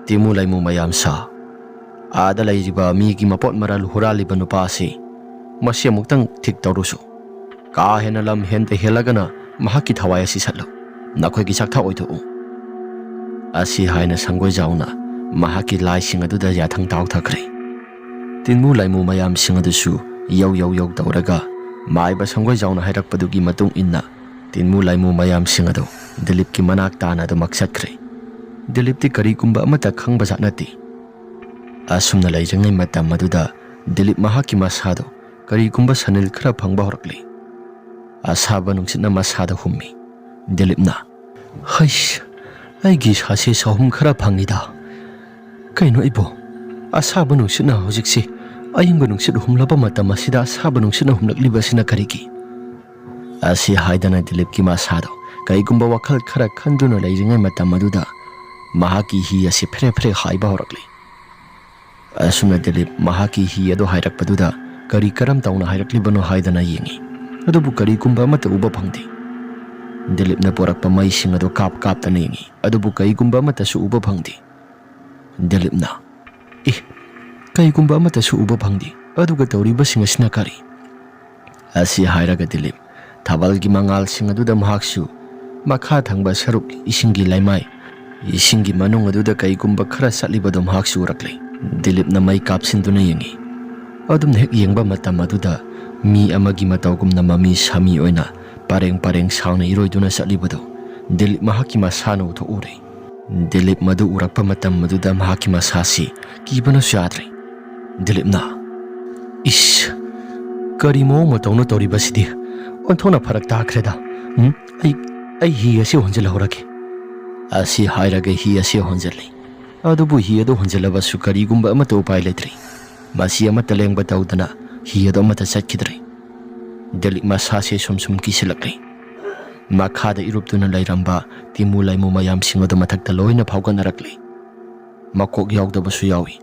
ꯇꯤꯃꯨ ꯂꯩꯃꯨ ꯃꯌꯥꯝ ꯁꯥ ꯑꯥꯗ ꯂꯩꯔꯤꯕ ꯃꯤꯒꯤ ꯃꯄꯣꯠ ꯃꯔꯜ ꯍꯨꯔꯥꯜꯂꯤꯕ ꯅꯨꯄꯥ ꯑꯁꯤ ꯃꯁꯤ ꯑꯃꯨꯛꯇꯪ ꯊꯤꯛ ꯇꯧꯔꯨꯁꯨ ꯀꯥ ꯍꯦꯟꯅ ꯂꯝ ꯍꯦꯟꯗ ꯍꯦꯜꯂꯒꯅ ꯃꯍꯥꯛꯀꯤ ꯊꯋꯥꯏ ꯑꯁꯤ ꯁꯠꯂꯨ ꯅꯈꯣꯏꯒꯤ ꯆꯥꯛꯊꯥꯛ ꯑꯣꯏꯊꯣꯛꯎ ꯑꯁꯤ ꯍꯥꯏꯅ ꯁꯪꯒꯣꯏꯖꯥꯎꯅ ꯃꯍꯥꯛꯀꯤ ꯂꯥꯏꯁꯤꯡ ꯑꯗꯨꯗ ꯌꯥꯊꯪ ꯇꯥꯎꯊꯈ꯭ꯔꯦ ꯇꯤꯟꯃꯨ ꯂꯩꯃꯨ ꯃꯌꯥꯝꯁꯤꯡ ꯑꯗꯨꯁꯨ ꯌꯧ ꯇꯧꯔꯒ ꯃꯥꯏꯕ ꯁꯪꯒꯣꯏꯖꯥꯎꯅ ꯍꯥꯏꯔꯛꯄꯗꯨꯒꯤ ꯃꯇꯨꯡ ꯏꯟꯅ ꯇꯤꯟꯃꯨ ꯂꯩꯃꯨ ꯃꯌꯥꯝꯁꯤꯡ ꯑꯗꯨ ꯗꯤꯂꯤꯞꯀꯤ ꯃꯅꯥꯛ ꯇꯥꯅ ꯑꯗꯨꯃꯛ ꯆꯠꯈ꯭ꯔꯦ ꯗꯤꯂꯤꯞꯇꯤ ꯀꯔꯤꯒꯨꯝꯕ ꯑꯃꯠꯇ ꯈꯪꯕꯖꯥꯠ ꯅꯠꯇꯦ ꯑꯁꯨꯝꯅ ꯂꯩꯔꯤꯉꯩ ꯃꯇꯝ ꯑꯗꯨꯗ ꯗꯤꯂꯤꯞ ꯃꯍꯥꯛꯀꯤ ꯃꯁꯥꯗꯣ ꯀꯔꯤꯒꯨꯝꯕ ꯁꯅꯤꯜ ꯈꯔ ꯐꯪꯕ ꯍꯧꯔꯛꯂꯤ ꯑꯁꯥꯕ ꯅꯨꯡꯁꯤꯠꯅ ꯃꯁꯥꯗ ꯍꯨꯝꯃꯤ ꯗꯤꯂꯤꯞꯅ ꯍꯩꯁ ꯑꯩꯒꯤ ꯏꯁꯥꯁꯦ ꯁꯥꯍꯨꯝ ꯈꯔ ꯐꯪꯉꯤꯗ ꯀꯩꯅꯣ ꯑꯩꯕꯣ ꯑꯁꯥꯕ ꯅꯨꯡꯁꯤꯠꯅ ꯍꯧꯖꯤꯛꯁꯤ ꯑꯏꯪꯕ ꯅꯨꯡꯁꯤꯠ ꯍꯨꯝꯂꯕ ꯃꯇꯝ ꯑꯁꯤꯗ ꯑꯁꯥꯕ ꯅꯨꯡꯁꯤꯠꯅ ꯍꯨꯝꯂꯛꯂꯤꯕꯁꯤꯅ ꯀꯔꯤꯒꯤ ꯑꯁꯤ ꯍꯥꯏꯗꯅ ꯗꯤꯂꯤꯞꯀꯤ ꯃꯁꯥꯗꯣ ꯀꯩꯒꯨꯝꯕ ꯋꯥꯈꯜ ꯈꯔ ꯈꯟꯗꯨꯅ ꯂꯩꯔꯤꯉꯩ ꯃꯇꯝ ꯑꯗꯨꯗ ꯃꯍꯥꯛꯀꯤ ꯍꯤ ꯑꯁꯤ ꯐꯦꯔꯦ ꯐꯦꯔꯦ ꯍꯥꯏꯕ ꯍꯧꯔꯛꯂꯤ ꯑꯁꯨꯝꯅ ꯗꯤꯂꯤꯞ ꯃꯍꯥꯛꯀꯤ ꯍꯤ ꯑꯗꯨ ꯍꯥꯏꯔꯛꯄꯗꯨꯗ ꯀꯔꯝ ꯇꯧꯅ ꯍꯥꯏꯔꯛꯂꯤꯕꯅꯣ ꯍꯥꯏꯗꯅ ꯌꯦꯡꯉꯤ ꯑꯗꯨꯕꯨ ꯀꯔꯤꯒꯨꯝꯕ ꯑꯃꯠꯇ ꯎꯕ ꯐꯪꯗꯦ ꯗꯤꯂꯤꯞꯅ ꯄꯣꯔꯛꯄ ꯃꯩꯁꯤꯡ ꯑꯗꯨ ꯀꯥꯞꯇꯅ ꯌꯦꯡꯉꯤ ꯑꯗꯨꯕꯨ ꯀꯔꯤꯒꯨꯝꯕ ꯑꯃꯠꯇꯁꯨ ꯎꯕ ꯐꯪꯗꯦ ꯗꯤꯂꯤꯞꯅ ꯀꯩꯒꯨꯝꯕ ꯑꯃꯠꯇꯁꯨ ꯎꯕ ꯐꯪꯗꯦ ꯑꯗꯨꯒ ꯇꯧꯔꯤꯕꯁꯤꯡ ꯑꯁꯤꯅ ꯀꯔꯤ ꯑꯁꯤ ꯍꯥꯏꯔꯒ ꯗꯤꯂꯤꯞ ꯊꯥꯕꯜꯒꯤ ꯃꯉꯥꯜꯁꯤꯡ ꯑꯗꯨꯗ ꯃꯍꯥꯛꯁꯨ ꯃꯈꯥ ꯊꯪꯕ ꯁꯔꯨꯛ ꯏꯁꯤꯡꯒꯤ ꯂꯩꯃꯥꯏ ꯏꯁꯤꯡꯒꯤ ꯃꯅꯨꯡ ꯑꯗꯨꯗ ꯀꯩꯒꯨꯝꯕ ꯈꯔ ꯆꯠꯂꯤꯕꯗꯨ ꯃꯍꯥꯛꯁꯨ ꯎꯔꯛꯂꯤ ꯗꯤꯂꯤꯞꯅ ꯃꯩ ꯀꯥꯞꯁꯤꯟꯗꯨꯅ ꯌꯦꯡꯉꯤ ꯑꯗꯨꯝꯅ ꯍꯦꯛ ꯌꯦꯡꯕ ꯃꯇꯝ ꯑꯗꯨꯗ ꯃꯤ ꯑꯃꯒꯤ ꯃꯇꯧꯒꯨꯝꯅ ꯃꯃꯤ ꯁꯥꯃꯤ ꯑꯣꯏꯅ ꯄꯔꯦꯡ ꯁꯥꯡꯅ ꯏꯔꯣꯏꯗꯨꯅ ꯆꯠꯂꯤꯕꯗꯨ ꯗꯤꯂꯤꯞ ꯃꯍꯥꯛꯀꯤ ꯃꯁꯥꯅ ꯎꯊꯣꯛꯎꯔꯦ ꯗꯤꯂꯤꯞ ꯃꯗꯨ ꯎꯔꯛꯄ ꯃꯇꯝ ꯑꯗꯨꯗ ꯃꯍꯥꯛꯀꯤ ꯃꯁꯥꯁꯤ ꯀꯤꯕꯅꯁꯨ ꯌꯥꯗ꯭ꯔꯦ ꯗꯤꯂꯤꯞꯅ ꯀꯔꯤ ꯃꯑꯣꯡ ꯃꯇꯧꯅ ꯇꯧꯔꯤꯕꯁꯤꯗꯤ ꯑꯣꯟꯊꯣꯛꯅ ꯐꯔꯛ ꯇꯥꯈ꯭ꯔꯦꯗ ꯑꯩ ꯍꯤ ꯑꯁꯤ ꯍꯣꯟꯖꯤꯜꯍꯧꯔꯒꯦ ꯑꯁꯤ ꯍꯥꯏꯔꯒ ꯍꯤ ꯑꯁꯤ ꯍꯣꯟꯖꯤꯜꯂꯤ ꯑꯗꯨꯕꯨ ꯍꯤ ꯑꯗꯨ ꯍꯣꯟꯖꯤꯜꯂꯕꯁꯨ ꯀꯔꯤꯒꯨꯝꯕ ꯑꯃꯠꯇ ꯎꯄꯥꯏ ꯂꯩꯇ꯭ꯔꯤ ꯃꯁꯤ ꯑꯃꯠꯇ ꯂꯦꯡꯕ ꯇꯧꯗꯅ ꯍꯤ ꯑꯗꯨ ꯑꯃꯠꯇ ꯆꯠꯈꯤꯗ꯭ꯔꯦ ꯗꯤꯂꯤꯞ ꯃꯁꯥꯁꯦ ꯁꯨꯝ ꯀꯤꯁꯤꯜꯂꯛꯂꯤ ꯃꯈꯥꯗ ꯏꯔꯨꯞꯇꯨꯅ ꯂꯩꯔꯝꯕ ꯇꯤꯃꯨ ꯂꯩꯃꯨ ꯃꯌꯥꯝꯁꯤꯡ ꯑꯗꯨ ꯃꯊꯛꯇ ꯂꯣꯏꯅ ꯐꯥꯎꯒꯠꯅꯔꯛꯂꯤ ꯃꯀꯣꯛ ꯌꯥꯎꯗꯕꯁꯨ ꯌꯥꯎꯏ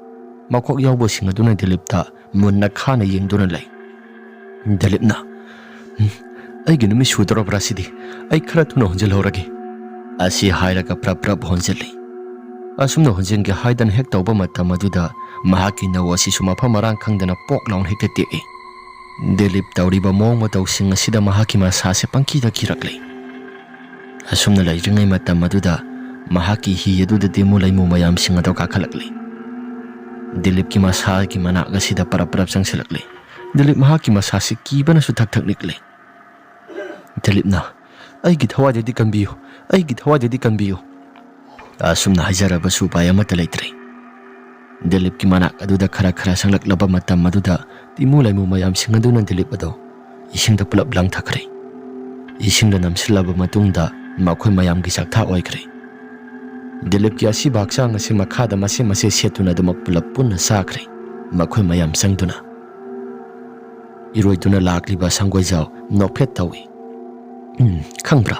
ꯃꯀꯣꯛ ꯌꯥꯎꯕꯁꯤꯡ ꯑꯗꯨꯅ ꯗꯤꯂꯤꯞꯇ ꯃꯨꯟꯅ ꯈꯥꯅ ꯌꯦꯡꯗꯨꯅ ꯂꯩ ꯗꯤꯂꯤꯞꯅ ꯑꯩꯒꯤ ꯅꯨꯃꯤꯠ ꯁꯨꯗꯧꯔꯕ꯭ꯔꯥ ꯁꯤꯗꯤ ꯑꯩ ꯈꯔ ꯊꯨꯅ ꯍꯣꯟꯖꯤꯜꯍꯧꯔꯒꯦ ꯑꯁꯤ ꯍꯥꯏꯔꯒ ꯄ꯭ꯔꯞ ꯍꯣꯟꯖꯤꯜꯂꯤ ꯑꯁꯨꯝꯅ ꯍꯣꯟꯖꯤꯟꯒꯦ ꯍꯥꯏꯗꯅ ꯍꯦꯛ ꯇꯧꯕ ꯃꯇꯝ ꯑꯗꯨꯗ ꯃꯍꯥꯛꯀꯤ ꯅꯧ ꯑꯁꯤꯁꯨ ꯃꯐꯝ ꯃꯔꯥꯡ ꯈꯪꯗꯅ ꯄꯣꯛ ꯂꯥꯎꯅ ꯍꯦꯛꯇ ꯇꯦꯛꯏ ꯗꯤꯂꯤꯞ ꯇꯧꯔꯤꯕ ꯃꯑꯣꯡ ꯃꯇꯧꯁꯤꯡ ꯑꯁꯤꯗ ꯃꯍꯥꯛꯀꯤ ꯃꯁꯥꯁꯦ ꯄꯪꯀꯤꯗ ꯀꯤꯔꯛꯂꯤ ꯑꯁꯨꯝꯅ ꯂꯩꯔꯤꯉꯩ ꯃꯇꯝ ꯑꯗꯨꯗ ꯃꯍꯥꯛꯀꯤ ꯍꯤ ꯑꯗꯨꯗ ꯇꯤꯃꯨ ꯂꯩꯃꯨ ꯃꯌꯥꯝꯁꯤꯡ ꯑꯗꯨ ꯀꯥꯈꯠꯂꯛꯂꯤ ꯗꯤꯂꯤꯞꯀꯤ ꯃꯁꯥꯒꯤ ꯃꯅꯥꯛ ꯑꯁꯤꯗ ꯄꯔꯞ ꯆꯪꯁꯤꯜꯂꯛꯂꯤ ꯗꯤꯂꯤꯞ ꯃꯍꯥꯛꯀꯤ ꯃꯁꯥꯁꯤ ꯀꯤꯕꯅꯁꯨ ꯊꯛ ꯅꯤꯛꯂꯤ ꯗꯤꯂꯤꯞꯅ ꯑꯩꯒꯤ ꯊꯋꯥꯏꯗꯗꯤ ꯀꯟꯕꯤꯌꯨ ꯑꯁꯨꯝꯅ ꯍꯥꯏꯖꯔꯕꯁꯨ ꯎꯄꯥꯏ ꯑꯃꯠꯇ ꯂꯩꯇ꯭ꯔꯦ ꯗꯤꯂꯤꯞꯀꯤ ꯃꯅꯥꯛ ꯑꯗꯨꯗ ꯈꯔ ꯆꯪꯂꯛꯂꯕ ꯃꯇꯝ ꯑꯗꯨꯗ ꯇꯤꯃꯨ ꯂꯩꯃꯨ ꯃꯌꯥꯝꯁꯤꯡ ꯑꯗꯨꯅ ꯗꯤꯂꯤꯞ ꯑꯗꯣ ꯏꯁꯤꯡꯗ ꯄꯨꯂꯞ ꯂꯪꯊꯈ꯭ꯔꯦ ꯏꯁꯤꯡꯗ ꯅꯝꯁꯤꯜꯂꯕ ꯃꯇꯨꯡꯗ ꯃꯈꯣꯏ ꯃꯌꯥꯝꯒꯤ ꯆꯥꯛꯊꯥꯛ ꯑꯣꯏꯈ꯭ꯔꯦ ꯗꯤꯂꯤꯞꯀꯤ ꯑꯁꯤꯕ ꯍꯛꯆꯥꯡ ꯑꯁꯤ ꯃꯈꯥꯗ ꯃꯆꯦꯠ ꯁꯦꯠꯇꯨꯅ ꯑꯗꯨꯃꯛ ꯄꯨꯂꯞ ꯄꯨꯟꯅ ꯆꯥꯈ꯭ꯔꯦ ꯃꯈꯣꯏ ꯃꯌꯥꯝ ꯆꯪꯗꯨꯅ ꯏꯔꯣꯏꯗꯨꯅ ꯂꯥꯛꯂꯤꯕ ꯁꯪꯒꯣꯏꯖꯥꯎ ꯅꯣꯛꯐꯦꯠ ꯇꯧꯏ ꯈꯪꯕ꯭ꯔꯥ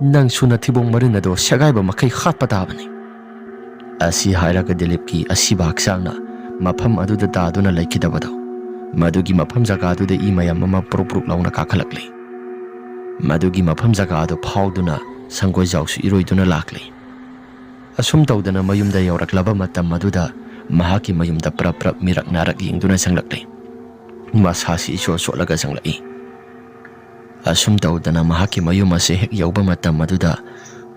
ꯅꯪꯁꯨ ꯅꯊꯤꯕꯣꯡ ꯃꯔꯤꯟ ꯑꯗꯣ ꯁꯦꯒꯥꯏꯕ ꯃꯈꯩ ꯍꯥꯠꯄ ꯇꯥꯕꯅꯤ ꯑꯁꯤ ꯍꯥꯏꯔꯒ ꯗꯤꯂꯤꯞꯀꯤ ꯑꯁꯤꯕ ꯍꯛꯆꯥꯡꯅ ꯃꯐꯝ ꯑꯗꯨꯗ ꯇꯥꯗꯨꯅ ꯂꯩꯈꯤꯗꯕꯗꯣ ꯃꯗꯨꯒꯤ ꯃꯐꯝ ꯖꯒꯥꯗꯨꯗ ꯏ ꯃꯌꯥꯝ ꯑꯃ ꯄꯨꯔꯨꯛ ꯂꯥꯎꯅ ꯀꯥꯈꯠꯂꯛꯂꯤ ꯃꯗꯨꯒꯤ ꯃꯐꯝ ꯖꯒꯥꯗꯨ ꯐꯥꯎꯗꯨꯅ ꯁꯪꯒꯣꯏꯖꯥꯎꯁꯨ ꯏꯔꯣꯏꯗꯨꯅ ꯂꯥꯛꯂꯤ ꯑꯁꯨꯝ ꯇꯧꯗꯅ ꯃꯌꯨꯝꯗ ꯌꯧꯔꯛꯂꯕ ꯃꯇꯝ ꯑꯗꯨꯗ ꯃꯍꯥꯛꯀꯤ ꯃꯌꯨꯝꯗ ꯄ꯭ꯔꯞ ꯃꯤꯔꯛ ꯅꯥꯔꯛ ꯌꯦꯡꯗꯨꯅ ꯆꯪꯂꯛꯂꯤ ꯃꯁꯥꯁꯤ ꯏꯁꯣꯠ ꯁꯣꯠꯂꯒ ꯆꯪꯂꯛꯏ Asum tawdana mahaki mayum ase hek yauba matam maduda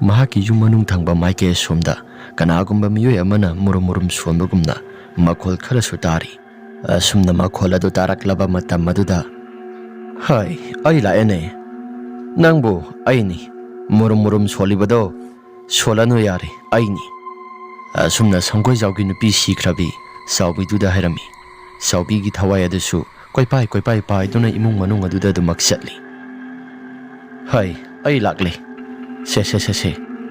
mahaki yum manung thangba maike somda kanagumba miyoi amana murum sonbagumna makhol khara su tari. Asumna makhol adu taraklaba matam maduda hai ai laene nangbo aini murum solibado solanu yare aini. Asumna sangkoi jaugi nupi sikrabi saubi duda hairami saubi gi thawai adusu koi pai duna imung manung aduda du maksatli. Hai ai lakle se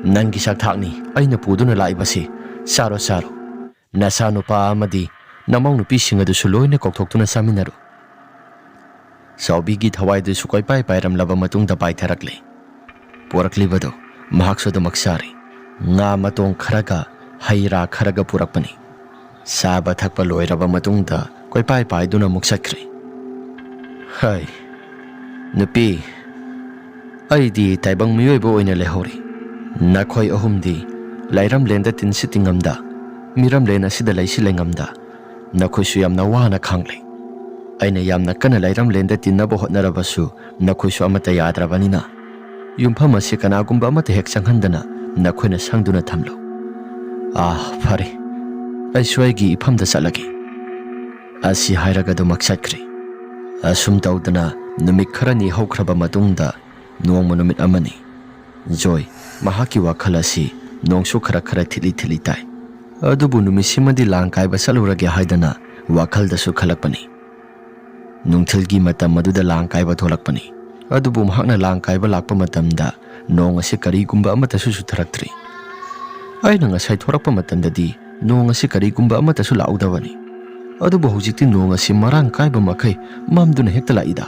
nangi sak thakni aina puduna laibasi saro nasa nupa amadi namang nupi sing adusu loina kokthokuna saminaru. Saubi gi thawai du sukoi pai ram laba matung da pai tharakle porakli bado mahak so da maksari nga matong kharaga haira kharaga purakpani saba thakpa loiraba matung da koi pai duna muksakre. Hai nupi aidi taibang miyoi bo oina lehori nakhoi ahumdi lairam lenda tin sitingamda miram lena sida laisi lengamda nakhoi su yamna wana khangle aina yamna kana lairam lenda tinna bo hotnarabasu nakhoi su amata yadrabanina yumpham ase kanagumba amata hek sanghandana nakhoina sangduna thamlo. Phare ai soigi iphamda salage asi hairaga do maksakre. Asum tawdana numik kharani haukraba matungda nongma numit amani joy mahaki wakhal asi nongsu khara thili tai adubu numisimadi langkai basalurage haidana wakhal da su khalakpani nungthilgi matam maduda langkai ba tholakpani adubu mahakna langkai ba lakpa matamda nong asi kari gumba amata su tharaktri aina ngasai thorakpa matandadi nong asi kari gumba amata su laudawani adubu hojikti nong asi marang kai ba makai mamduna hekta laida.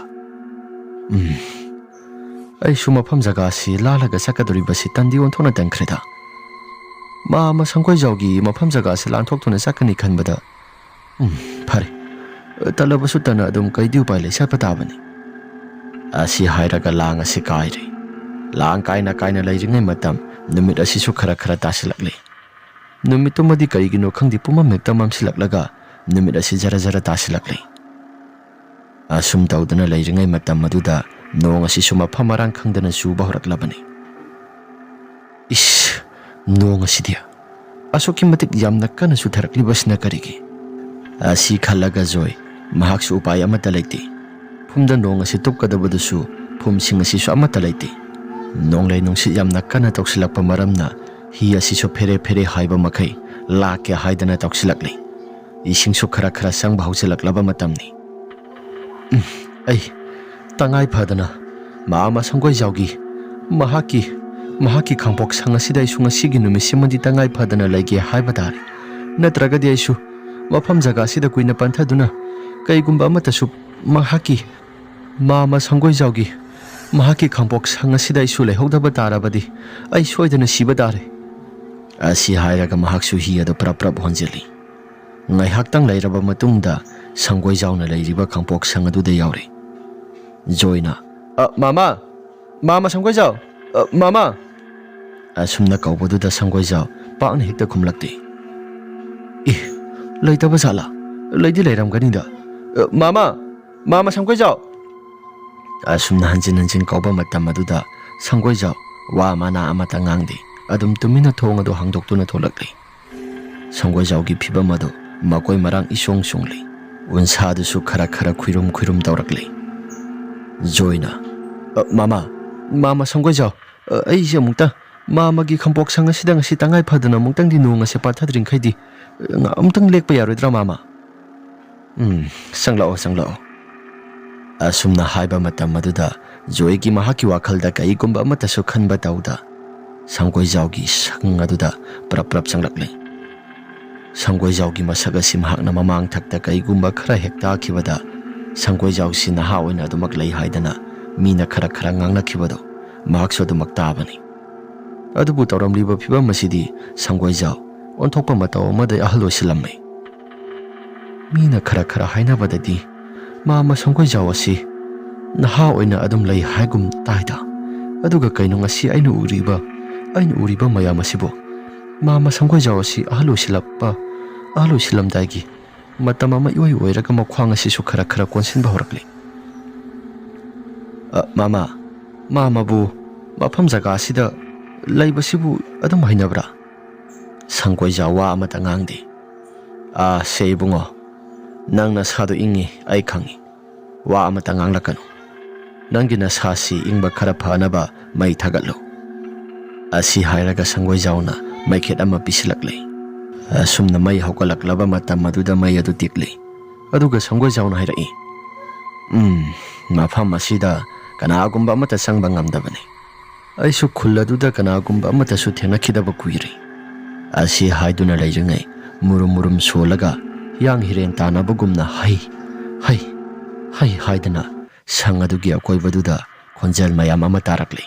Ai sumapam jaga si lalaga sakaduri basi tandi onthona tangkreda ma sangkoi jaugi mapam jaga si lanthok thona sakani khanbada phare talabasu tana adum kaidiu pai lesa patabani asi hairaga lang asi kaire lang kaina lairingai matam numit asi su khara tasilakle numit madi kaigino khangdi puma mekta mamsilaklaga numit asi jara tasilakle. Asum tawdana lairingai matam maduda nong asi suma pamarang khangdana suba horaklabani. Nong asi dia asoki matik yamna kana su tharaklibasna karigi asi khalaga joy mahak su upay amata laite phumda nong asi tupkadabadusu phum sing asi su amata laite nong lai nong si yamna kana toksilakpa maramna hi asi so fere haiba makai lakya haidana toksilakle ising su khara sang bahausilaklaba matamni. Ai tangai phadana ma sangkoi jaugi mahaki khangpok sang asida isu ngasigi numisimadi tangai phadana laige haiba tare natragadi aisu mafam jaga asida kuina panthaduna kaigumba amata su mahaki ma sangkoi jaugi mahaki khangpok sang asida isu lehodaba tarabadi ai soidana siba tare asi hairaga mahak su hi ado prap honjeli ngai haktang lairaba matungda sangkoi jauna lairiba khangpok sang adu de yaure joina mama sangkoi jau mama asumna kaubadu da sangkoi jau pakna hekta khumlakte laitaba sala laidi lairam ganida mama sangkoi jau asumna hanjin kauba matam aduda sangkoi jau wa mana amata ngangde adum tumina thong adu hangdoktuna tholakle sangkoi jau gi phibam adu makoi marang isong songli unsadu su khara khuirum tawrakle joina mama sangkoi jau ai je mukta mama gi khampok sang asida ngasi tangai phadana muktang di nong ase pathadring khaidi amtang lekpa yaroidra mama sanglao asumna haiba matam maduda joy gi mahaki wakhalda kai gumba amata su khanba tawda sangkoi jau gi sang aduda prap sanglakle sangkoi jau gi masaga sim hakna mamang thakta kai gumba khara hekta khibada sangkoi jau si na haoina adumak lei haidana mina khara ngangna khibado mahak so adumak tabani adubu tawramliba phibam masidi sangkoi jau onthokpa mataw amada ahlo silammai mina khara haina badadi mama sangkoi jau asi naha oina adum lei haigum taida aduga kaino ngasi ainu uriba mayam asibo mama sangkoi jau asi ahlo silamdaigi matama ma ioi oiraga makhwang asi su khara konsin ba horakle ꯃꯥꯃꯥ ꯃꯥꯃꯕꯨ ꯃꯐꯝ ꯖꯒꯥꯁꯤꯗ ꯂꯩꯕꯁꯤꯕꯨ ꯑꯗꯨꯝ ꯍꯩꯅꯕ꯭ꯔꯥ? ꯁꯪꯒꯣꯏꯖꯥꯎ ꯋꯥ ꯑꯃꯇ ꯉꯥꯡꯗꯦ꯫ ꯁꯦ ꯏꯕꯨꯡꯉꯣ, ꯅꯪ ꯅꯁꯥꯗꯣ ꯏꯪꯉꯤ ꯑꯩ ꯈꯪꯉꯤ, ꯋꯥ ꯑꯃꯇ ꯉꯥꯡꯂꯛꯀꯅꯨ꯫ ꯅꯪꯒꯤ ꯅꯁꯥꯁꯤ ꯏꯪꯕ ꯈꯔ ꯐꯅꯕ ꯃꯩ ꯊꯥꯒꯠꯂꯨ꯫ ꯑꯁꯤ ꯍꯥꯏꯔꯒ ꯁꯪꯒꯣꯏꯖꯥꯎꯅ ꯃꯩꯈꯦꯠ ꯑꯃ ꯄꯤꯁꯤꯜꯂꯛꯂꯦ꯫ ꯑꯁꯨꯝꯅ ꯃꯩ ꯍꯧꯒꯠꯂꯛꯂꯕ ꯃꯇꯝ ꯑꯗꯨꯗ ꯃꯩ ꯑꯗꯨ ꯇꯦꯛꯂꯤ꯫ ꯑꯗꯨꯒ ꯁꯪꯒꯣꯏꯖꯥꯎꯅ ꯍꯥꯏꯔꯛꯏ, ꯃꯐꯝ ꯑꯁꯤꯗ ꯀꯅꯥꯒꯨꯝꯕ ꯑꯃꯠꯇ ꯆꯪꯕ ꯉꯝꯗꯕꯅꯤ꯫ ꯑꯩꯁꯨ ꯈꯨꯜ ꯑꯗꯨꯗ ꯀꯅꯥꯒꯨꯝꯕ ꯑꯃꯠꯇꯁꯨ ꯊꯦꯡꯅꯈꯤꯗꯕ ꯀꯨꯏꯔꯦ꯫ ꯑꯁꯤ ꯍꯥꯏꯗꯨꯅ ꯂꯩꯔꯤꯉꯩ ꯃꯨꯔꯨꯝ ꯃꯨꯔꯨꯝ ꯁꯣꯜꯂꯒ ꯍꯤꯌꯥꯡ ꯍꯤꯔꯦꯟ ꯇꯥꯟꯅꯕꯒꯨꯝꯅ ꯍꯩ ꯍꯥꯏꯗꯅ ꯁꯪ ꯑꯗꯨꯒꯤ ꯑꯀꯣꯏꯕꯗꯨꯗ ꯈꯣꯟꯖꯦꯜ ꯃꯌꯥꯝ ꯑꯃ ꯇꯥꯔꯛꯂꯤ꯫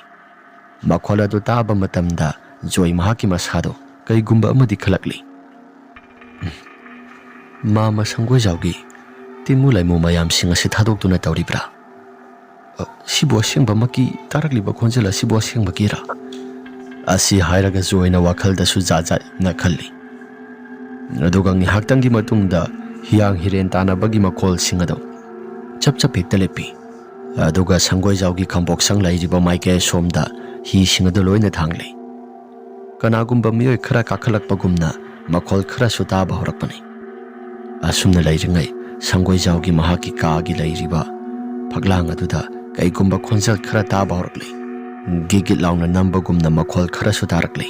ꯃꯈꯣꯜ ꯑꯗꯨ ꯇꯥꯕ ꯃꯇꯝꯗ ꯖꯣꯏ ꯃꯍꯥꯛꯀꯤ ꯃꯁꯥꯗꯣ ꯀꯩꯒꯨꯝꯕ ꯑꯃꯗꯤ ꯈꯜꯂꯛꯂꯤ꯫ ꯃꯥꯃ ꯁꯪꯒꯣꯏꯖꯥꯎꯒꯤ ꯇꯤꯃꯨ ꯂꯩꯃꯨ ꯃꯌꯥꯝꯁꯤꯡ ꯑꯁꯤ ꯊꯥꯗꯣꯛꯇꯨꯅ ꯇꯧꯔꯤꯕ꯭ꯔꯥ? ꯁꯤꯕꯨ ꯑꯁꯦꯡꯕꯃꯛꯀꯤ ꯇꯥꯔꯛꯂꯤꯕ ꯈꯣꯟꯖꯦꯜ ꯑꯁꯤꯕꯨ ꯑꯁꯦꯡꯕꯒꯤꯔꯥ? ꯑꯁꯤ ꯍꯥꯏꯔꯒ ꯖꯣꯏꯅ ꯋꯥꯈꯜꯗꯁꯨ ꯖꯥꯠ-ꯖꯥꯠꯅ ꯈꯜꯂꯤ꯫ ꯑꯗꯨꯒ ꯉꯥꯏꯍꯥꯛꯇꯪꯒꯤ ꯃꯇꯨꯡꯗ ꯍꯤꯌꯥꯡ ꯍꯤꯔꯦꯟ ꯇꯥꯟꯅꯕꯒꯤ ꯃꯈꯣꯜꯁꯤꯡ ꯑꯗꯨ ꯆꯞ ꯍꯦꯛꯇ ꯂꯦꯞꯄꯤ꯫ ꯑꯗꯨꯒ ꯁꯪꯒꯣꯏꯖꯥꯎꯒꯤ ꯈꯥꯡꯄꯣꯛꯁꯪ ꯂꯩꯔꯤꯕ ꯃꯥꯏꯀꯩ ꯑꯁꯣꯝꯗ ꯍꯤꯁꯤꯡ ꯑꯗꯨ ꯂꯣꯏꯅ ꯊꯥꯡꯂꯤ꯫ ꯀꯅꯥꯒꯨꯝꯕ ꯃꯤꯑꯣꯏ ꯈꯔ ꯀꯥꯈꯠꯂꯛꯄꯒꯨꯝꯅ ꯃꯈꯣꯜ ꯈꯔꯁꯨ ꯇꯥꯕ ꯍꯧꯔꯛꯄꯅꯤ꯫ ꯑꯁꯨꯝꯅ ꯂꯩꯔꯤꯉꯩ ꯁꯪꯒꯣꯏꯖꯥꯎꯒꯤ ꯃꯍꯥꯛꯀꯤ ꯀꯥꯒꯤ ꯂꯩꯔꯤꯕ ꯐꯛꯂꯥꯡ ꯑꯗꯨꯗ ꯀꯩꯒꯨꯝꯕ ꯈꯣꯟꯖꯦꯜ ꯈꯔ ꯇꯥꯕ ꯍꯧꯔꯛꯂꯤ꯫ ꯒꯤꯒꯤꯠ ꯂꯥꯎꯅ ꯅꯝꯕꯒꯨꯝꯅ ꯃꯈꯣꯜ ꯈꯔꯁꯨ ꯇꯥꯔꯛꯂꯤ꯫